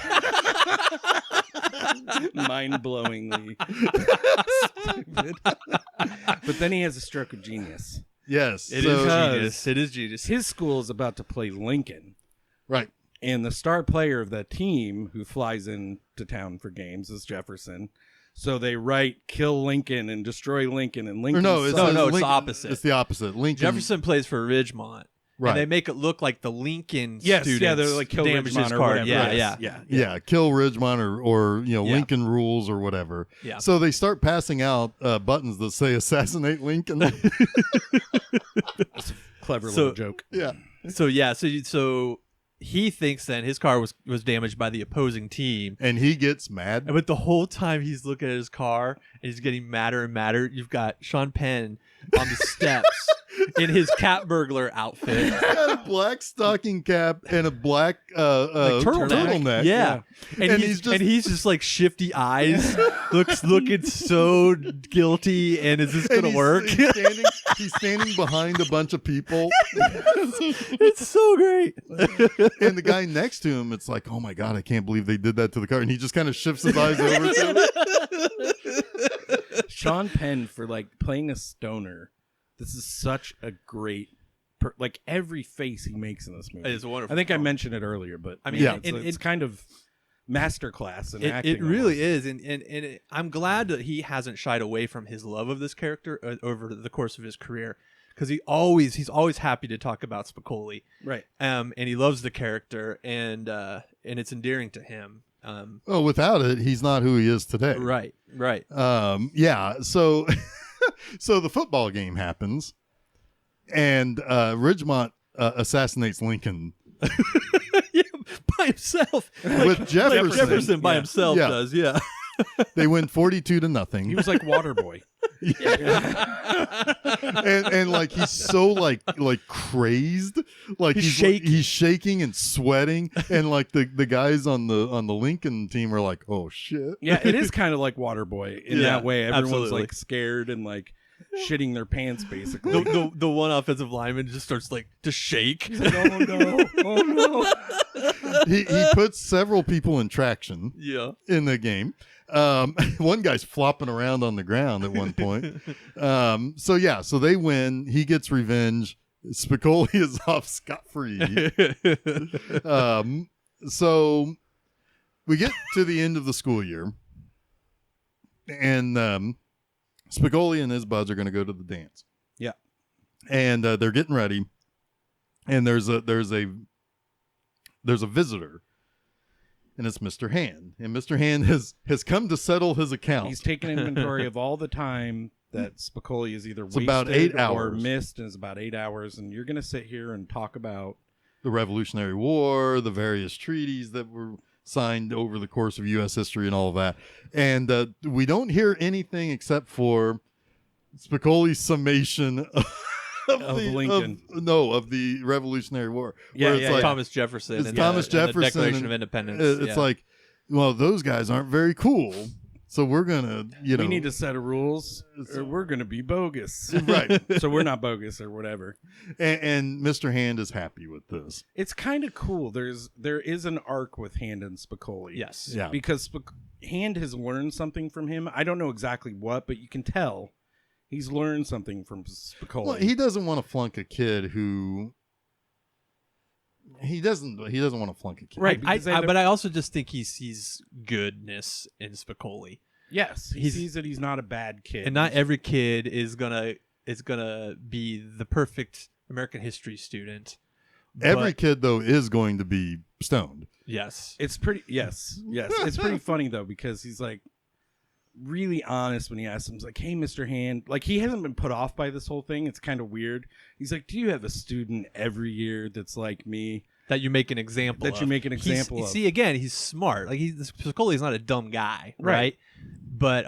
Mind-blowingly stupid. But then he has a stroke of genius. Yes, It so- is Because- genius. It is genius. His school is about to play Lincoln. right. And the star player of that team who flies into town for games is Jefferson. So they write kill Lincoln and destroy Lincoln, and Lincoln Or no, it's No, the no, it's the Lincoln- opposite. It's the opposite. Lincoln. Jefferson plays for Ridgemont. Right. And they make it look like the Lincoln yes, students yeah, they're like kill damaged Ridgemont his or car. whatever. Yeah, Yes. yeah. Yeah, kill Ridgemont or Yeah. Lincoln rules or whatever. Yeah. So they start passing out buttons that say "assassinate Lincoln." Clever So- little joke. Yeah. So he thinks then his car was damaged by the opposing team. And he gets mad. But the whole time he's looking at his car and he's getting madder and madder. You've got Sean Penn on the steps in his cat burglar outfit. He's got a black stocking cap and a black turtleneck. Yeah. And he's just like shifty eyes, looking so guilty. And is this gonna work? He's standing behind a bunch of people. It's so great. And the guy next to him, it's like, oh my God, I can't believe they did that to the car. And he just kind of shifts his eyes over to him. Sean Penn, for like playing a stoner, this is such a great like every face he makes in this movie. It's wonderful. I think I mentioned it earlier, but I mean, yeah, it's kind of masterclass in acting. It really is, and I'm glad that he hasn't shied away from his love of this character over the course of his career, because he's always happy to talk about Spiccoli, right? And he loves the character, and it's endearing to him. Oh, without it, he's not who he is today. Right. Yeah. So, so the football game happens, and Ridgemont assassinates Lincoln. Yeah, by himself. With Jefferson. Like Jefferson by himself does, yeah. They win 42-0 He was like Waterboy. and like he's so like crazed, like he's shaking and sweating, and like the guys on the Lincoln team are like, oh shit. Yeah, it is kind of like Waterboy in that way. Everyone's absolutely. like scared and like shitting their pants basically. The one offensive lineman just starts like to shake. He's like, oh no. He puts several people in traction. Yeah. In the game. One guy's flopping around on the ground at one point. So they win. He gets revenge. Spiccoli is off scot-free. So we get to the end of the school year, and Spiccoli and his buds are going to go to the dance. Yeah, and they're getting ready, and there's a visitor. And it's Mr. Hand. And Mr. Hand has come to settle his account. He's taken inventory of all the time that Spiccoli is either wasted about 8 hours. or missed, and it's about 8 hours. And you're going to sit here and talk about the Revolutionary War, the various treaties that were signed over the course of U.S. history and all of that. And we don't hear anything except for Spiccoli's summation of Lincoln. Of the Revolutionary War. Yeah, Thomas Jefferson. It's Thomas Jefferson. And the Declaration of Independence. It's like, well, those guys aren't very cool. So we're going to, we need a set of rules or we're going to be bogus. Right. So we're not bogus or whatever. And Mr. Hand is happy with this. It's kind of cool. There is an arc with Hand and Spiccoli. Yes. Yeah. Because Hand has learned something from him. I don't know exactly what, but you can tell. He's learned something from Spiccoli. Well, he doesn't want to flunk a kid who. He doesn't want to flunk a kid, right? But I also just think he sees goodness in Spiccoli. Yes, he sees that he's not a bad kid, and not every kid is gonna be the perfect American history student. Every kid though is going to be stoned. Yes, it's pretty. Yes, it's pretty funny though because he's like. Really honest when he asks him, he's like, hey, Mr. Hand, like he hasn't been put off by this whole thing. It's kind of weird. He's like, do you have a student every year that's like me? That you make an example of. See, again, he's smart. Like Spiccoli is not a dumb guy, right? But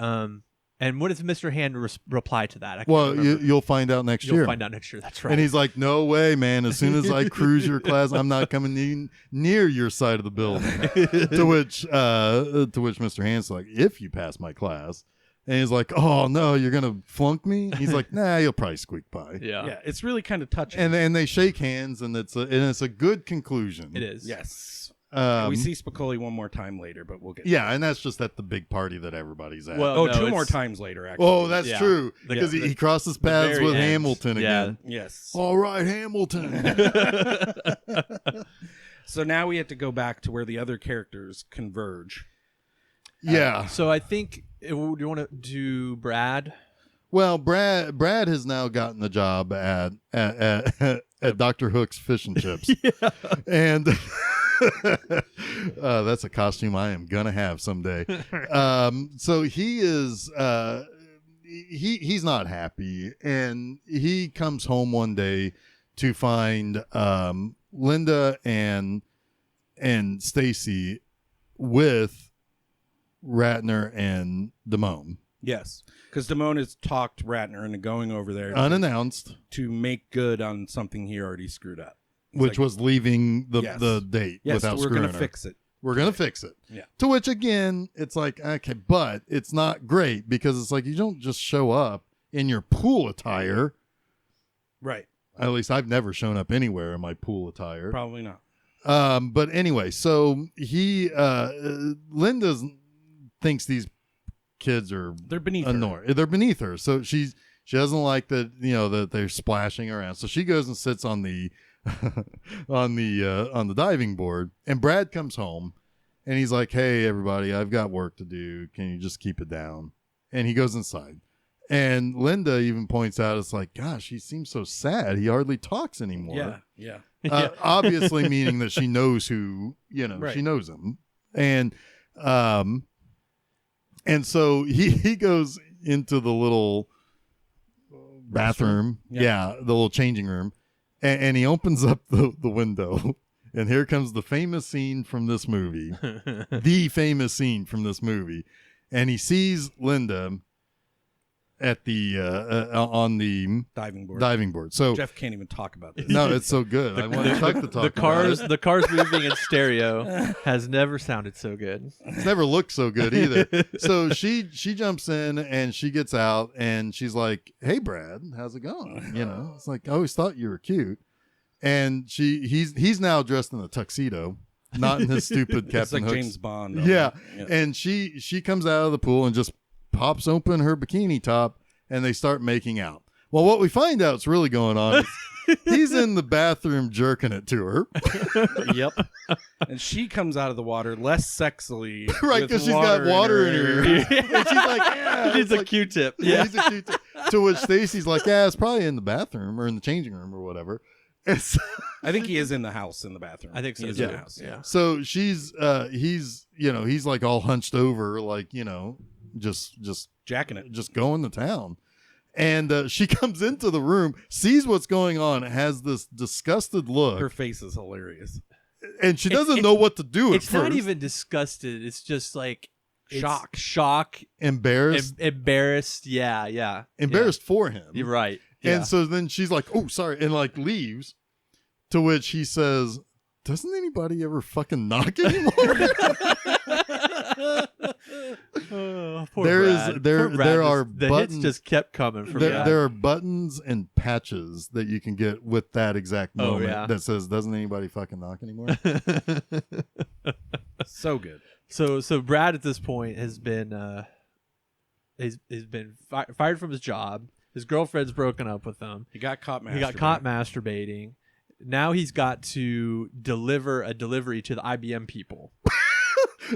and what does Mr. Hand reply to that? You'll find out next year. You'll find out next year. That's right. And he's like, no way, man. As soon as I cruise your class, I'm not coming near your side of the building. to which Mr. Hand's like, if you pass my class. And he's like, oh, no, you're going to flunk me? He's like, nah, you'll probably squeak by. Yeah, it's really kind of touching. And they shake hands, and it's a good conclusion. It is. Yes. We see Spiccoli one more time later, but we'll get and that's just at the big party that everybody's at. Well, two more times later, actually. Oh, that's true. Because he crosses paths with Hamilton again. Yes. All right, Hamilton. So now we have to go back to where the other characters converge. Yeah. So I think, do you want to do Brad? Well, Brad has now gotten the job at Dr. Hook's Fish and Chips. Yeah. And that's a costume I am gonna have someday. So he is he's not happy, and he comes home one day to find Linda and Stacey with Ratner and Damone. Yes, because Damone has talked Ratner into going over there unannounced to make good on something he already screwed up. which was leaving the date without we're screwing gonna her. fix it. We're going to fix it. Yeah. To which, again, it's like, okay, but it's not great because it's like you don't just show up in your pool attire. Right. At least I've never shown up anywhere in my pool attire. Probably not. But anyway, so Linda thinks these kids are They're beneath her. They're beneath her. So she doesn't like that, that they're splashing around. So she goes and sits on the on the diving board, and Brad comes home and he's like, "Hey everybody, I've got work to do. Can you just keep it down?" And he goes inside. And Linda even points out, it's like, gosh, he seems so sad. He hardly talks anymore. Yeah. Obviously meaning that she knows who, Right. she knows him. And so he goes into the little bathroom. Yeah, the little changing room. And he opens up the window. And here comes the famous scene from this movie. The famous scene from this movie. And he sees Linda at the on the diving board. So Jeff can't even talk about this. no, it's so good. I want Chuck to talk. The cars moving in stereo has never sounded so good. It's never looked so good either. So she jumps in and she gets out and she's like, "Hey Brad, how's it going?" It's like, "I always thought you were cute." And he's now dressed in a tuxedo, not in his stupid Captain It's like Hook's. James Bond. Yeah. And she comes out of the pool and just pops open her bikini top and they start making out. Well, what we find out is really going on is he's in the bathroom jerking it to her. Yep. And she comes out of the water less sexily. Right, because she's got water in her ear. And she's like, yeah. Needs a Q-tip. Yeah, he's a Q-tip. To which Stacey's like, yeah, it's probably in the bathroom or in the changing room or whatever. I think he is in the house in the bathroom. I think so. He is in the house. Yeah. So he's like all hunched over, like, just Jacking it. just going to town. And she comes into the room, sees what's going on, has this disgusted look. Her face is hilarious. And she doesn't know what to do at It's first. not even disgusted. It's just like Shock. Embarrassed. Embarrassed. Yeah. Embarrassed for him. You're right. And so then she's like, "Oh, sorry," and like leaves. To which he says, "Doesn't anybody ever fucking knock anymore?" Poor Brad. There are the buttons. hits just kept coming from There are buttons and patches that you can get with that exact moment that says, "Doesn't anybody fucking knock anymore?" So good. So Brad at this point has been he's been fired from his job. His girlfriend's broken up with him. He got caught masturbating. Now he's got to deliver a delivery to the IBM people.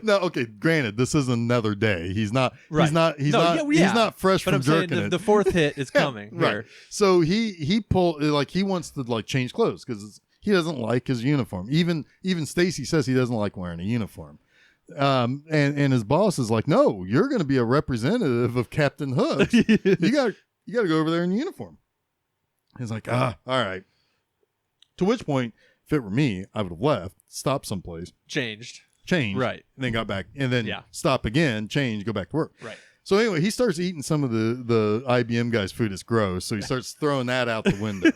No, okay. Granted, this is another day. He's not. Right. He's not. He's not fresh but from I'm saying jerking it. the fourth hit is coming. Right. Here. So he pulled like he wants to like change clothes because he doesn't like his uniform. Even Stacey says he doesn't like wearing a uniform. And his boss is like, "No, you're going to be a representative of Captain Hook. You got to go over there in uniform." He's like, "All right." To which point, if it were me, I would have left, stopped someplace, Changed. right, and then got back, and then stop again, change, go back to work. Right. So anyway, he starts eating some of the IBM guy's food. It's gross, so he starts throwing that out the window.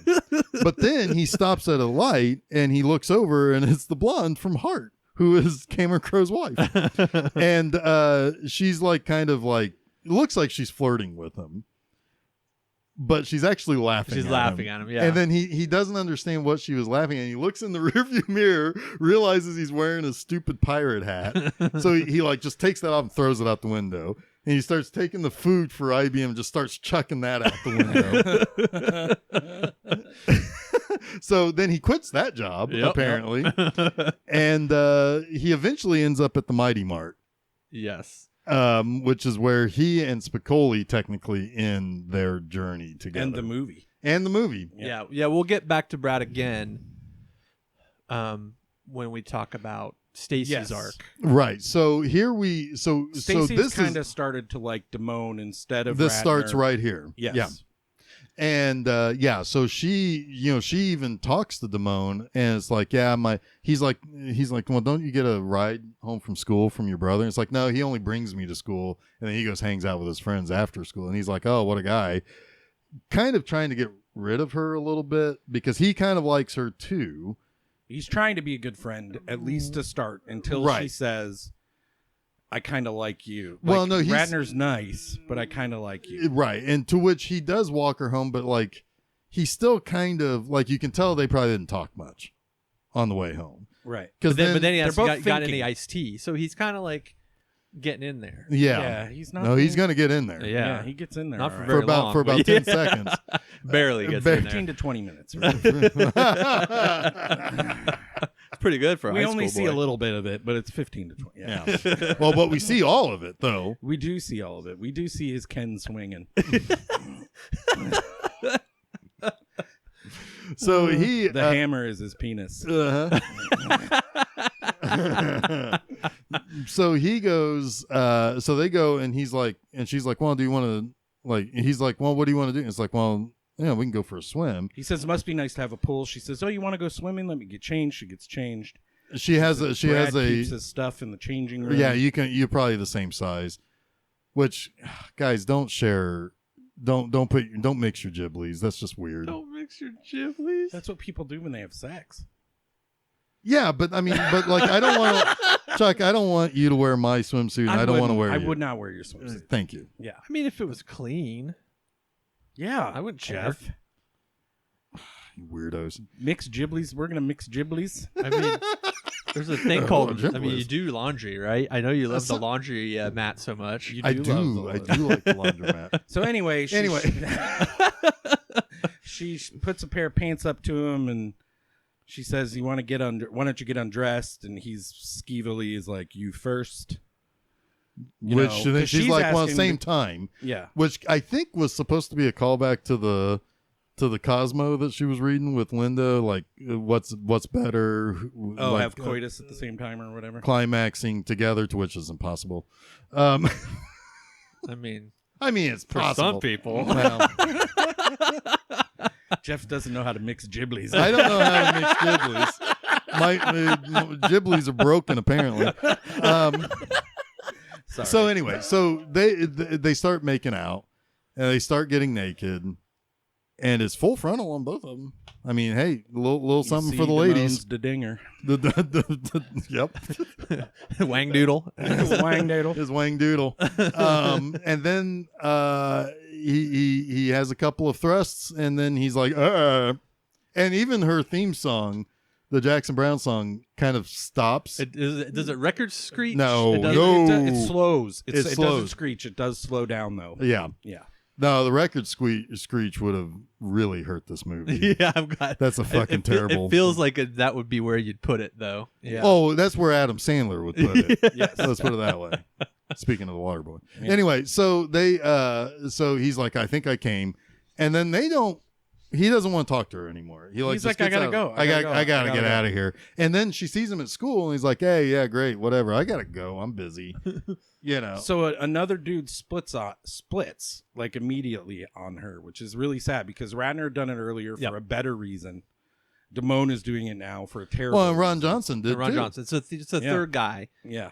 But then he stops at a light and he looks over, and it's the blonde from Heart, who is Cameron Crowe's wife, and she's like kind of like it looks like she's flirting with him. But she's actually laughing. She's laughing at him, yeah. And then he doesn't understand what she was laughing at. He looks in the rearview mirror, realizes he's wearing a stupid pirate hat. So he like just takes that off and throws it out the window. And he starts taking the food for IBM and just starts chucking that out the window. So then he quits that job, apparently. And he eventually ends up at the Mighty Mart. Yes. Which is where he and Spiccoli technically end their journey together. And the movie. Yeah. We'll get back to Brad again when we talk about Stacey's arc. Right. So here Stacey's kind of started to like Damone instead of this Ratner. starts right here. Yes. Yeah. And so she even talks to Damone, and it's like, he's like, well, don't you get a ride home from school from your brother? And it's like, no, he only brings me to school, and then he goes hangs out with his friends after school. And he's like, oh, what a guy, kind of trying to get rid of her a little bit because he kind of likes her too. He's trying to be a good friend, at least to start, until she says, I kind of like you. Like, well, no, Ratner's nice, but I kind of like you. Right. And to which he does walk her home, but like he's still kind of like, you can tell they probably didn't talk much on the way home. Right. But then he both hasn't got any thinking. issed tea. So he's kind of like getting in there. Yeah. He's not. No, he's going to get in there. Yeah. He gets in there. Not all for right. very For about long, for about but 10 seconds. Barely gets in 15 there. to 20 minutes. It's pretty good for a We high only school see boy. a little bit of it, but it's 15 to 20. Yeah. Well, but we see all of it though. We do see all of it. We do see his Ken swinging. So he The hammer is his penis. So he goes so they go, and he's like, and she's like, well, do you want to, like, he's like, well, what do you want to do? And it's like, well, yeah, we can go for a swim. He says, it must be nice to have a pool. She says, oh, you want to go swimming? Let me get changed. She gets changed. Brad keeps his stuff in the changing room. Yeah, you're probably the same size. Which, guys, don't mix your Ghiblies. That's just weird. Don't mix your Ghiblies. That's what people do when they have sex. Yeah, but I mean, like, I don't want to, Chuck. I don't want you to wear my swimsuit. And I don't want to wear. I you. would not wear your swimsuit. Thank you. Yeah. I mean, if it was clean, Yeah. I wouldn't care. Jeff. You weirdos. Mix Ghiblies. We're going to mix Ghiblies. I mean, there's a thing called. I mean, Ghiblies. you do laundry, right? I know you love That's the laundry mat so much. You I love do. I do like the laundromat. So anyway, she puts a pair of pants up to him, and she says, why don't you get undressed? And he's skeevily is like, you first. Which know, 'cause she's she's like, well, at the asking same the- time, Yeah. which I think was supposed to be a callback to the Cosmo that she was reading with Linda, like what's better. Oh, like, have coitus at the same time or whatever. climaxing together, to which is impossible. I mean, It's for possible. some people. Well, Jeff doesn't know how to mix Ghiblies. I don't know how to mix Ghiblies. My Ghiblies are broken, apparently. Sorry. So anyway, so they start making out, and they start getting naked, and it's full frontal on both of them. I mean, hey, a little something for the ladies. The dinger. Yep. Wang doodle. Wang daddle. His wang doodle. And then he has a couple of thrusts, and then he's like, and even her theme song, the Jackson Browne song, kind of stops. Does it record screech? No, It doesn't? no. It slows. It slows. doesn't screech. It does slow down though. Yeah. Yeah. No, the record screech would have really hurt this movie. Yeah, I've got. That's a fucking terrible. It feels like that would be where you'd put it, though. Yeah. Oh, that's where Adam Sandler would put it. Yes. Let's put it that way. Speaking of the water boy. Yeah. Anyway, so so he's like, I think I came. And then he doesn't want to talk to her anymore. He's like, just I gets gotta out. go. I gotta get go. out of here. And then she sees him at school, and he's like, hey, yeah, great, whatever. I gotta go. I'm busy. So another dude splits like immediately on her, which is really sad because Ratner had done it earlier for a better reason. Damone is doing it now for a terrible. Well, and Ron reason. Johnson did Ron too. Johnson. So it's a third guy. Yeah.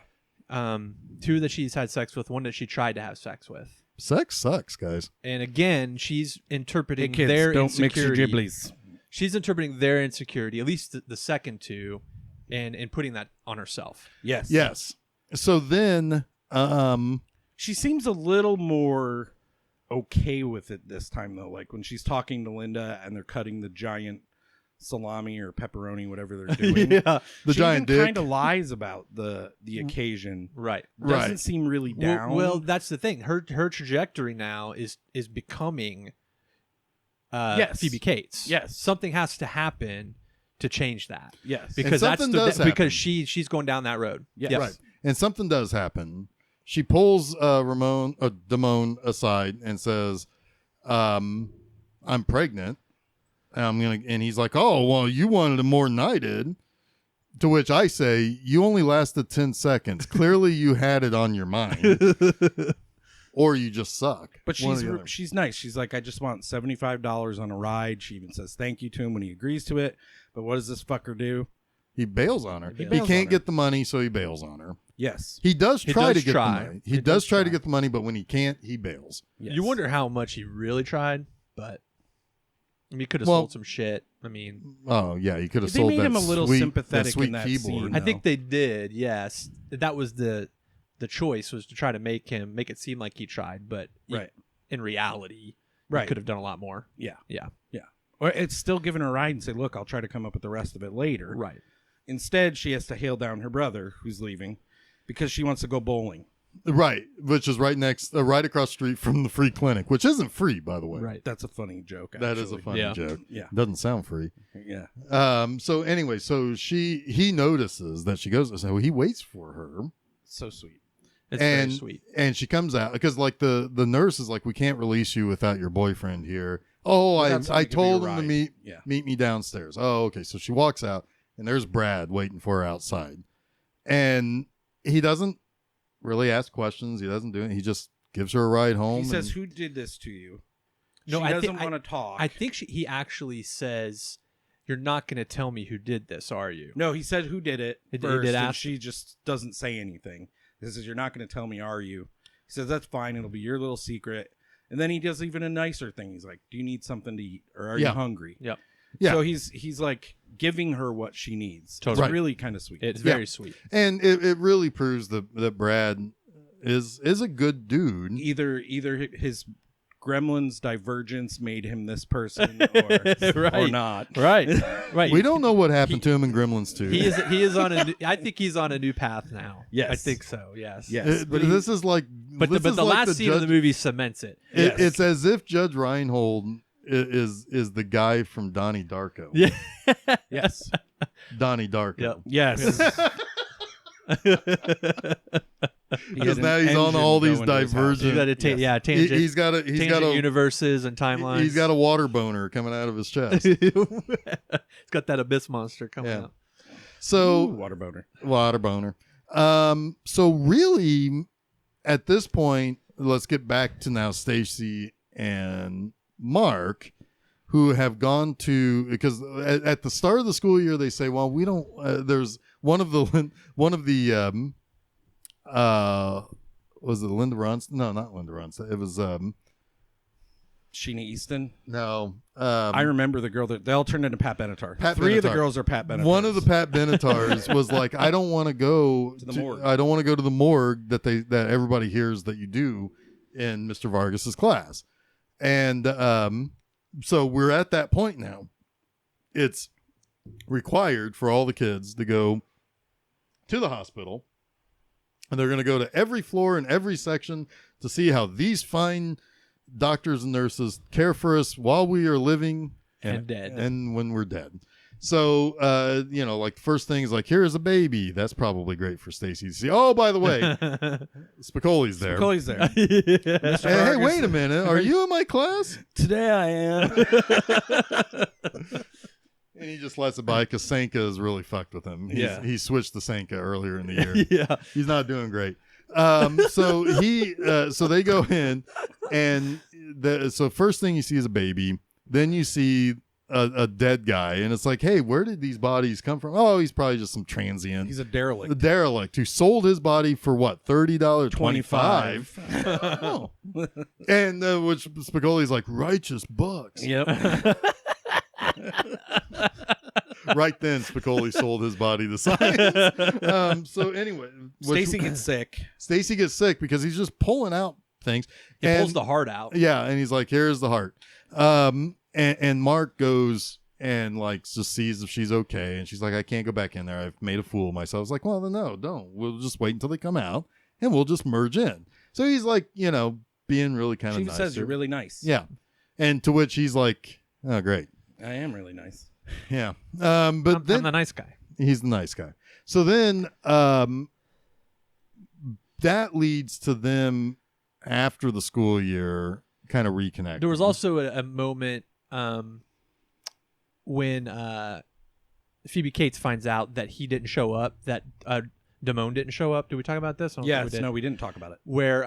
Two that she's had sex with, one that she tried to have sex with. Sex sucks, guys. And again, she's interpreting Hey kids, their don't mix your insecurity. Ghiblies. She's interpreting their insecurity, at least the second two, and putting that on herself. Yes. Yes. So then, She seems a little more okay with it this time though. Like when she's talking to Linda and they're cutting the giant salami or pepperoni, whatever they're doing. Yeah. the she giant dick. kind of lies about the occasion. Right. Doesn't Right. seem really down. Well, that's the thing. Her trajectory now is becoming Yes. Phoebe Cates. Yes. Something has to happen to change that. yes. Because that's something does happen. because she's going down that road. Yes. Yes. Right. And something does happen. She pulls Damone aside and says, I'm pregnant. And he's like, oh, well, you wanted it more than I did. To which I say, you only lasted 10 seconds. Clearly you had it on your mind. or you just suck. But One or the other. she's nice. She's like, I just want $75 on a ride. She even says thank you to him when he agrees to it. But what does this fucker do? He bails on her. He He bails on can't her. get the money, so he bails on her. Yes. He does He try does to get try. the money. He He does does try to try. get the money, but when he can't, he bails. Yes. You wonder how much he really tried, but I mean, he could have Well- sold some shit. I mean, Oh yeah, he could have They sold made that him a little sweet, sympathetic that sweet in that keyboard. scene. I No. think they did. Yes, that was the choice, was to try to make it seem like he tried, but Right. in reality, Right. he could have done a lot more. Yeah. Yeah, Or it's still giving her a ride and say, look, I'll try to come up with the rest of it later. right. Instead, she has to hail down her brother who's leaving because she wants to go bowling. Right, which is right across the street from the free clinic, which isn't free, by the way. Right. That's a funny joke. That is a actually. funny Yeah. joke. Yeah. Doesn't sound free. Yeah. So anyway, he notices that she goes, so he waits for her, So sweet. It's and very sweet. and she comes out because like the nurse is like, we can't release you without your boyfriend here. Oh, Without somebody I to give you told a him to ride. Yeah. meet me downstairs. Oh, okay. So she walks out, and there's Brad waiting for her outside, and he doesn't really ask questions. He doesn't do it. He just gives her a ride home. He says, and- who did this to you? No, she I doesn't think- want to talk. I think he actually says, "You're not going to tell me who did this, are you?" No, he said who did it He did first, and ask- she just doesn't say anything. He says, you're not going to tell me, are you? He says, that's fine. It'll be your little secret. And then he does even a nicer thing. He's like, do you need something to eat? Or are you Yeah. hungry? Yep. Yeah. So he's like giving her what she needs. Totally. It's really kind of sweet. It's Yeah. very sweet. and it really proves that Brad is a good dude. Either his gremlin's divergence made him this person or Right. not. Right. Right. We don't know what happened to him in Gremlins 2. He is on a. I think he's on a new path now. Yes. I think so. Yes. Yes. But this is like, But this the is like last scene of the movie cements it. It, Yes. It's as if Judge Reinhold is the guy from Donnie Darko. Yeah. Yes. Donnie Darko. Yep. Yes. Because now he's on all these divergent. You got to take Yes. tangent. He's got a universes and timelines. He's got a water boner coming out of his chest. He's got that abyss monster coming Yeah. out. So water boner. water boner. So really, at this point, let's get back to now Stacey and Mark, who have gone to, because at the start of the school year they say, well, we don't. There's one of the was it Linda Ronstadt? No, not Linda Ronstadt. It was Sheena Easton. no. I remember the girl that they all turned into Pat Benatar. Pat Three of the Benatar. girls are Pat Benatar. One of the Pat Benatars was like, I don't want to go To the morgue. I don't want to go to the morgue that everybody hears that you do in Mr. Vargas's class. And so we're at that point now. It's required for all the kids to go to the hospital, and they're going to go to every floor and every section to see how these fine doctors and nurses care for us while we are living And dead. and when we're dead. So, like the first thing is like, here's a baby. That's probably great for Stacey to see. Oh, by the way, Spicoli's there. Spicoli's there. Yeah. Hey, wait a minute. Are you in my class? Today I am. And he just lets it by because Sanka is really fucked with him. He switched to Sanka earlier in the year. Yeah. He's not doing great. So they go in, and so first thing you see is a baby. Then you see a dead guy, and it's like, hey, where did these bodies come from? Oh, he's probably just some transient. He's a A derelict. derelict who sold his body for what, $30, $25. Oh. And which Spicoli's like, righteous bucks. Yep. Right then, Spiccoli sold his body to science. So anyway, Stacey gets sick. Stacey gets sick because he's just pulling out things. He And- pulls the heart out. Yeah, and he's like, here's the heart. And Mark goes and like just sees if she's okay, and she's like, I can't go back in there. I've made a fool of myself. I was like, well, then no, don't. We'll just wait until they come out, and we'll just merge in. So he's like, being really kind of She nice. says you're really nice. Yeah, and to which he's like, oh, great. I am really nice. Yeah. But then I'm the nice guy. he's the nice guy. So then that leads to them after the school year kind of reconnecting. There was also a moment when Phoebe Cates finds out that he didn't show up, that Damone didn't show up. Did we talk about this? I don't think Yes. we did. No, we didn't talk about it. Where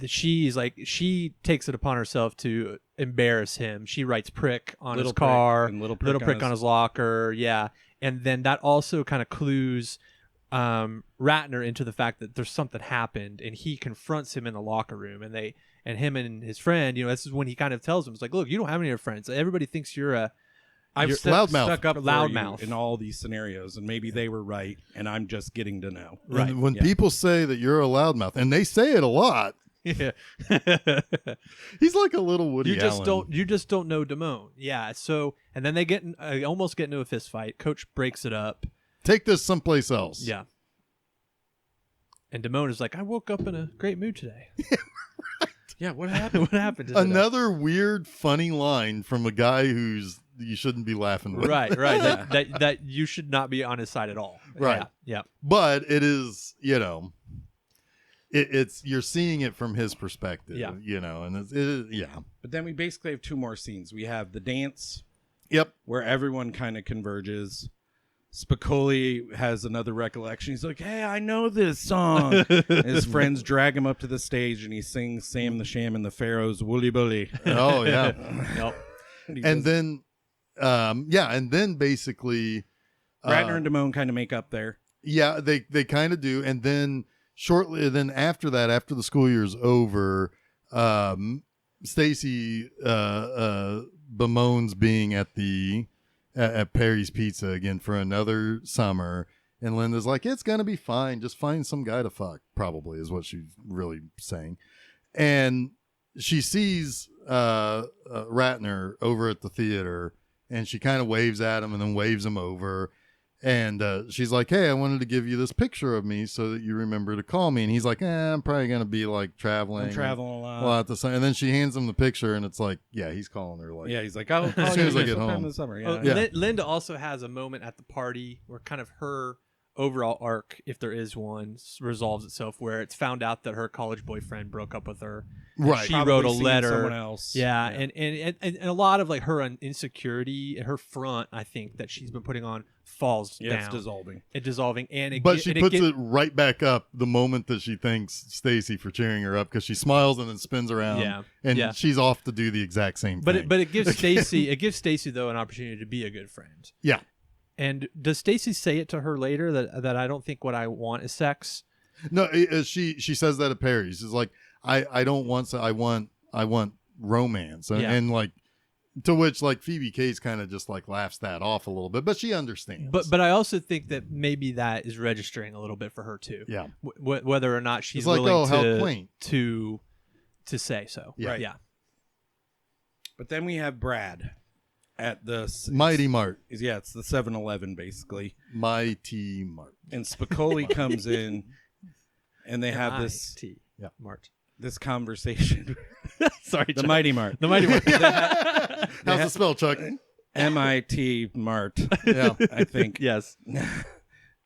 she takes it upon herself to embarrass him. She writes prick on Little his car, prick and little prick on his locker. Yeah. And then that also kind of clues Ratner into the fact that there's something happened, and he confronts him in the locker room, and him and his friend, this is when he kind of tells him, it's like, look, you don't have any friends. Everybody thinks I've stuck up loudmouth in all these scenarios, and maybe they were right, and I'm just getting to know. Right. When people say that you're a loudmouth, and they say it a lot. Yeah. He's like a little Woody Allen. You just don't know Damone. Yeah. So, and then they almost get into a fist fight. Coach breaks it up. Take this someplace else. Yeah. And Damone is like, I woke up in a great mood today. Yeah. What happened? What happened today? Another weird, funny line from a guy who's you shouldn't be laughing with. Right. that you should not be on his side at all. Right. Yeah. But it is, it's you're seeing it from his perspective. Yeah. And it yeah. But then we basically have two more scenes. We have the dance. Yep. Where everyone kind of converges. Spiccoli has another recollection. He's like, hey, I know this song. His friends drag him up to the stage, and he sings Sam the Sham and the Pharaoh's Woolly Bully. Oh, yeah. Yep. And then basically Ratner and Damone kind of make up there. Yeah, they kind of do. And then after that, after the school year's over, Stacey bemoans being at Perry's Pizza again for another summer, and Linda's like, it's gonna be fine, just find some guy to fuck, probably is what she's really saying. And she sees Ratner over at the theater, and she kind of waves at him and then waves him over, and she's like, hey, I wanted to give you this picture of me so that you remember to call me. And he's like, I'm probably gonna be like traveling. I'm traveling a lot. And then she hands him the picture, and it's like, yeah, he's calling her. Like, yeah, he's like, oh, as soon as I get home this summer. Yeah. Yeah. Linda also has a moment at the party where kind of her overall arc, if there is one, resolves itself, where it's found out that her college boyfriend broke up with her. Right. She wrote a Probably letter. someone else. Yeah. And a lot of like her insecurity, her front, I think, that she's been putting on falls down. It's dissolving. It's dissolving. But she puts it right back up the moment that she thanks Stacey for cheering her up, because she smiles and then spins around. Yeah. And she's off to do the exact same thing. But it gives Stacey though an opportunity to be a good friend. Yeah. And does Stacey say it to her later that I don't think what I want is sex? No, she says that at Perry's. She's like, I don't want I want romance. And like, to which like Phoebe Cates kind of just like laughs that off a little bit, but she understands. But I also think that maybe that is registering a little bit for her too. Yeah. Whether or not she's it's like, willing how quaint. to say so. Yeah. Right. Yeah. But then we have Brad at the Mighty Mart. Yeah, it's the 7-Eleven basically. Mighty Mart. And Spiccoli comes in, and they have this Mart. This conversation. Sorry, the Chuck. Mighty Mart. The Mighty Mart. How's the spell, Chuck? MIT Mart. Yeah, I think. Yes.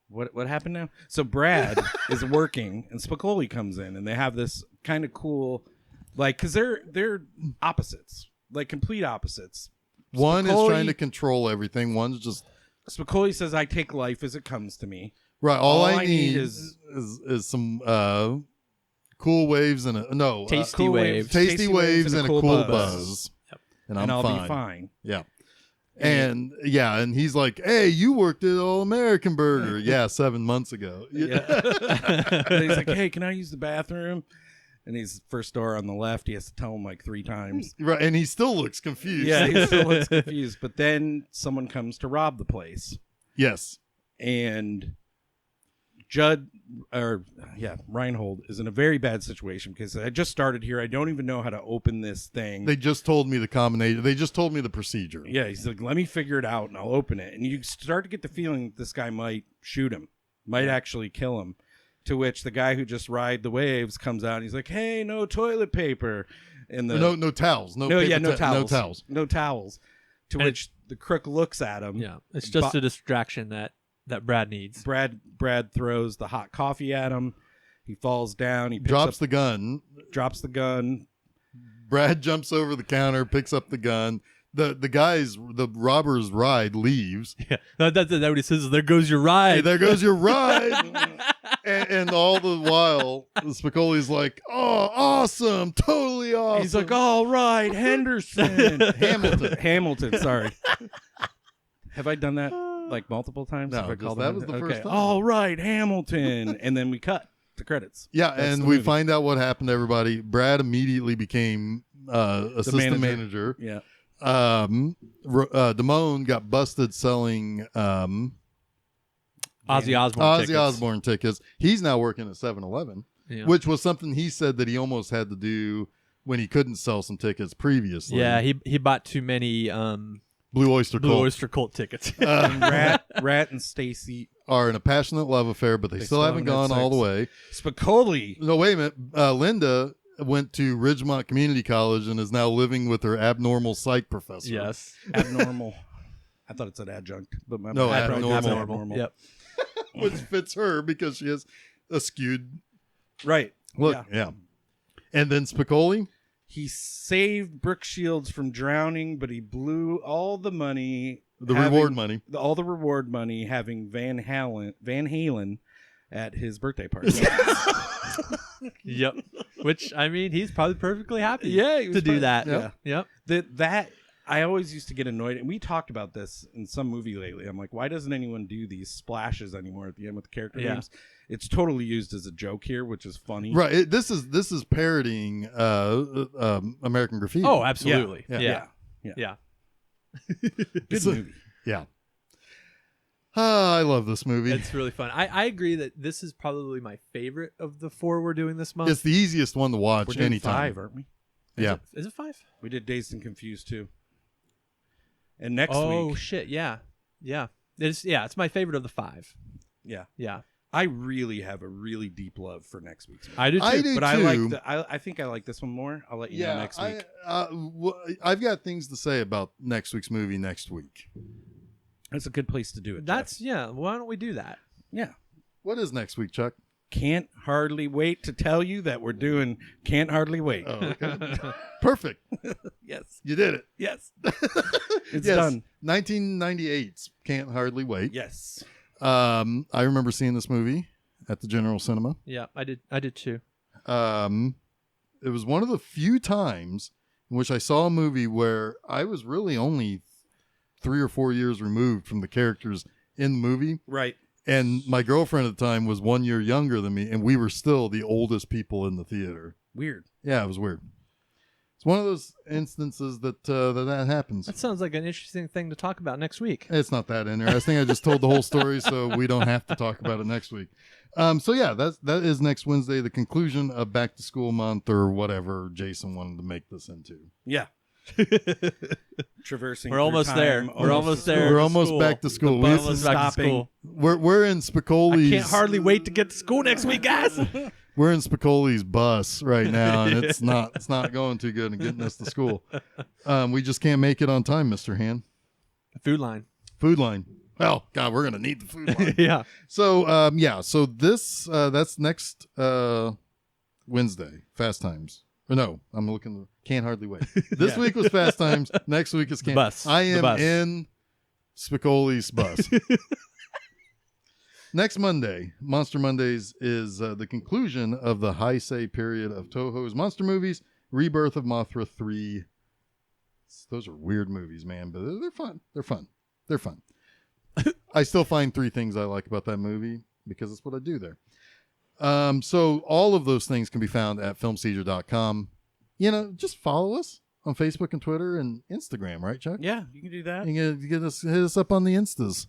What happened now? So Brad is working, and Spiccoli comes in, and they have this kind of cool, like, because they're opposites, like complete opposites. One is trying to control everything. One's just. Spiccoli says, "I take life as it comes to me." Right. All I need is some cool waves and tasty waves. Tasty waves and a cool buzz. Yep. And I'll be fine. Yeah. And he's like, hey, you worked at All American Burger. Yeah, 7 months ago. Yeah. And he's like, hey, can I use the bathroom? And he's first door on the left. He has to tell him like 3 times. Right. And he still looks confused. Yeah, he still looks confused. But then someone comes to rob the place. Yes. And Reinhold is in a very bad situation because I just started here. I don't even know how to open this thing. They just told me the combination. They just told me the procedure. Yeah, he's like, let me figure it out and I'll open it. And you start to get the feeling that this guy might shoot him, might actually kill him. To which the guy who just ride the waves comes out and he's like, hey, no toilet paper. And no towels. No towels. No towels. To which the crook looks at him. Yeah, it's just a distraction that Brad needs. Brad throws the hot coffee at him. He falls down. He drops the gun. Brad jumps over the counter, picks up the gun. The robber's ride leaves. Yeah, that's what he says. There goes your ride. Hey, there goes your ride. and all the while, Spiccoli's like, "Oh, awesome, totally awesome." He's like, "All right, Henderson, Hamilton." Sorry, have I done that like multiple times? No, Have I called that him was the Henderson? first Okay. time. All right, Hamilton, and then we cut the credits. Yeah, That's and the we movie. find out what happened to everybody. Brad immediately became assistant manager. Yeah. Damone got busted selling Ozzy Osbourne. Ozzy tickets. Osbourne tickets. He's now working at 7-Eleven, Yeah. which was something he said that he almost had to do when he couldn't sell some tickets previously. Yeah, he bought too many Blue Oyster Blue Cult Oyster Cult tickets. Rat and Stacey. are in a passionate love affair, but they still haven't gone all the way. Spiccoli. No, wait a minute. Linda went to Ridgemont Community College and is now living with her abnormal psych professor. Yes. Abnormal. I thought it said adjunct, but my No, bad. abnormal. Yep. Which fits her because she has a skewed Right. look. Yeah. And then Spiccoli. He saved Brooke Shields from drowning, but he blew all the money. Reward money. All the reward money having Van Halen at his birthday party. Yep. Which, I mean, he's probably perfectly happy Yeah, he was to do fine. that. Yeah. Yep. That I always used to get annoyed, and we talked about this in some movie lately. I'm like, why doesn't anyone do these splashes anymore at the end with the character names? It's totally used as a joke here, which is funny. Right. This is parodying American Graffiti. Oh, absolutely. Yeah. Good movie. Yeah. I love this movie. It's really fun. I agree that this is probably my favorite of the 4 we're doing this month. It's the easiest one to watch We're doing anytime. 5, aren't we? Yeah. Is it 5? We did Dazed and Confused too. And next Oh week, shit! Yeah. It's my favorite of the 5. yeah, Yeah. I really have a really deep love for next week's movie. I do too. I do But too. I think I like this one more. I'll let you know next week. I've got things to say about next week's movie next week. That's a good place to do it. That's Jeff. Why don't we do that? Yeah. What is next week, Chuck? Can't hardly wait to tell you that we're doing Can't Hardly Wait. Oh, okay. Perfect. Yes. You did it. Yes. It's Yes. done. 1998's Can't Hardly Wait. Yes. I remember seeing this movie at the General Cinema. Yeah, I did too. It was one of the few times in which I saw a movie where I was really only 3 or 4 years removed from the characters in the movie. Right. And my girlfriend at the time was 1 year younger than me, and we were still the oldest people in the theater. Weird. Yeah, it was weird. It's one of those instances that happens. That sounds like an interesting thing to talk about next week. It's not that interesting. I just told the whole story, so we don't have to talk about it next week. So yeah, that is next Wednesday, the conclusion of back to school month or whatever Jason wanted to make this into. Yeah. Traversing. We're through almost time, there. We're almost there. We're to almost school. back to school. The We- bus is back to stopping. school. We're in Spiccoli's. I can't hardly wait to get to school next week, guys. We're in Spiccoli's bus right now, and it's not going too good in getting us to school. We just can't make it on time, Mr. Han. Food line. Food line. Well, God, we're gonna need the food line. Yeah. So so this that's next Wednesday, Fast Times. Or no, I'm looking. Can't hardly wait. This week was Fast Times. Next week is Can't. bus. I The am bus. in Spiccoli's bus. Next Monday, Monster Mondays, is the conclusion of the Heisei period of Toho's monster movies. Rebirth of Mothra 3. Those are weird movies, man, but they're fun. They're fun. They're fun. I still find 3 things I like about that movie because it's what I do there. So all of those things can be found at filmseizure.com. Just follow us on Facebook and Twitter and Instagram, right, Chuck? Yeah, you can do that. You can hit us up on the Instas.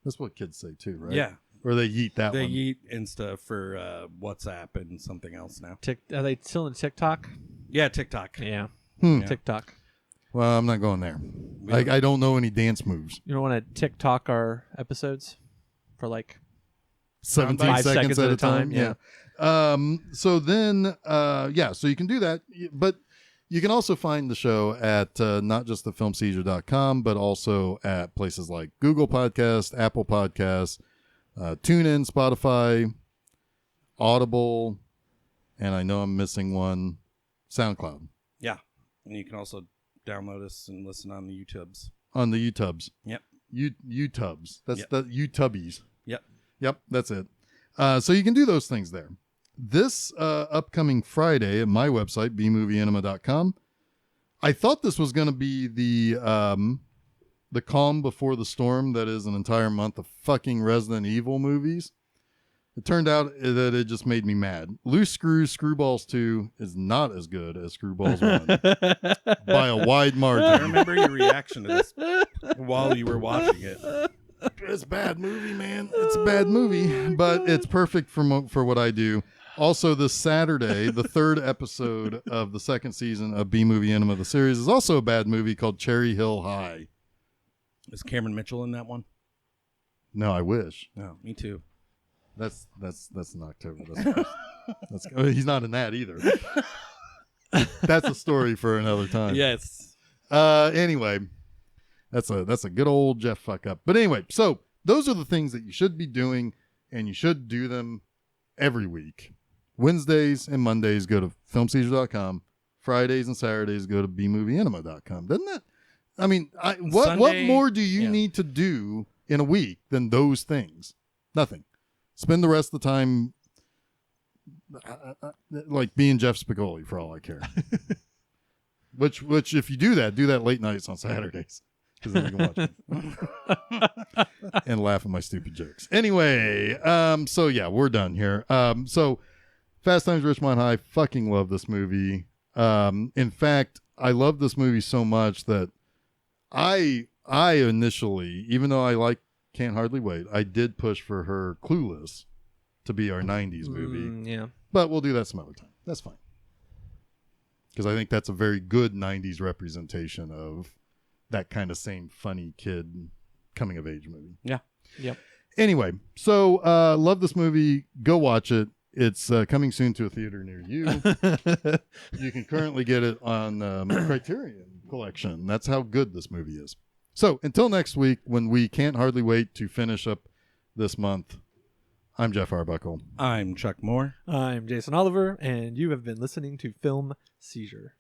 That's what kids say too, right? Yeah. Or they yeet that They one. eat Insta for WhatsApp and something else now. Are they still in TikTok? Yeah, TikTok. Yeah. Yeah. TikTok. Well, I'm not going there. I don't know any dance moves. You don't want to TikTok our episodes for like 17 5 seconds at a time. Yeah. So then, so you can do that. But you can also find the show at not just the filmseizure.com, but also at places like Google Podcast, Apple Podcasts, TuneIn, Spotify, Audible, and I know I'm missing one, SoundCloud. Yeah. And you can also download us and listen on the YouTubes. On the YouTubes. Yep. YouTubes. That's Yep. the YouTubies. Yep. Yep, that's it. So you can do those things there. This upcoming Friday at my website, bmovieenema.com, I thought this was going to be the calm before the storm that is an entire month of fucking Resident Evil movies. It turned out that it just made me mad. Loose Screws, Screwballs 2 is not as good as Screwballs 1 by a wide margin. I remember your reaction to this while you were watching it. It's a bad movie, man. It's a bad movie, but it's perfect for what I do. Also, this Saturday, the 3rd episode of the 2nd season of B Movie Enema, the series, is also a bad movie called Cherry Hill High. Is Cameron Mitchell in that one? No, I wish. No, me too. That's in October. He's not in that either. That's a story for another time. Yes. Anyway, that's a good old Jeff fuck up. But anyway, so those are the things that you should be doing, and you should do them every week. Wednesdays and Mondays go to filmseizure.com. Fridays and Saturdays go to bmovieenema.com. Doesn't that? I mean, what more do you need to do in a week than those things? Nothing. Spend the rest of the time like being Jeff Spiccoli for all I care. which if you do that late nights on Saturdays. Because then you can watch it. And laugh at my stupid jokes. Anyway, so yeah, we're done here. So Fast Times at Ridgemont High, fucking love this movie. In fact, I love this movie so much that I initially, even though I Can't Hardly Wait, I did push for her Clueless to be our 90s movie. Yeah. But we'll do that some other time. That's fine. Because I think that's a very good 90s representation of that kind of same funny kid coming of age movie. Yeah. Yep. Anyway, so love this movie. Go watch it. It's coming soon to a theater near you. You can currently get it on Criterion Collection. That's how good this movie is. So until next week, when we can't hardly wait to finish up this month, I'm Jeff Arbuckle. I'm Chuck Moore. I'm Jason Oliver, and you have been listening to Film Seizure.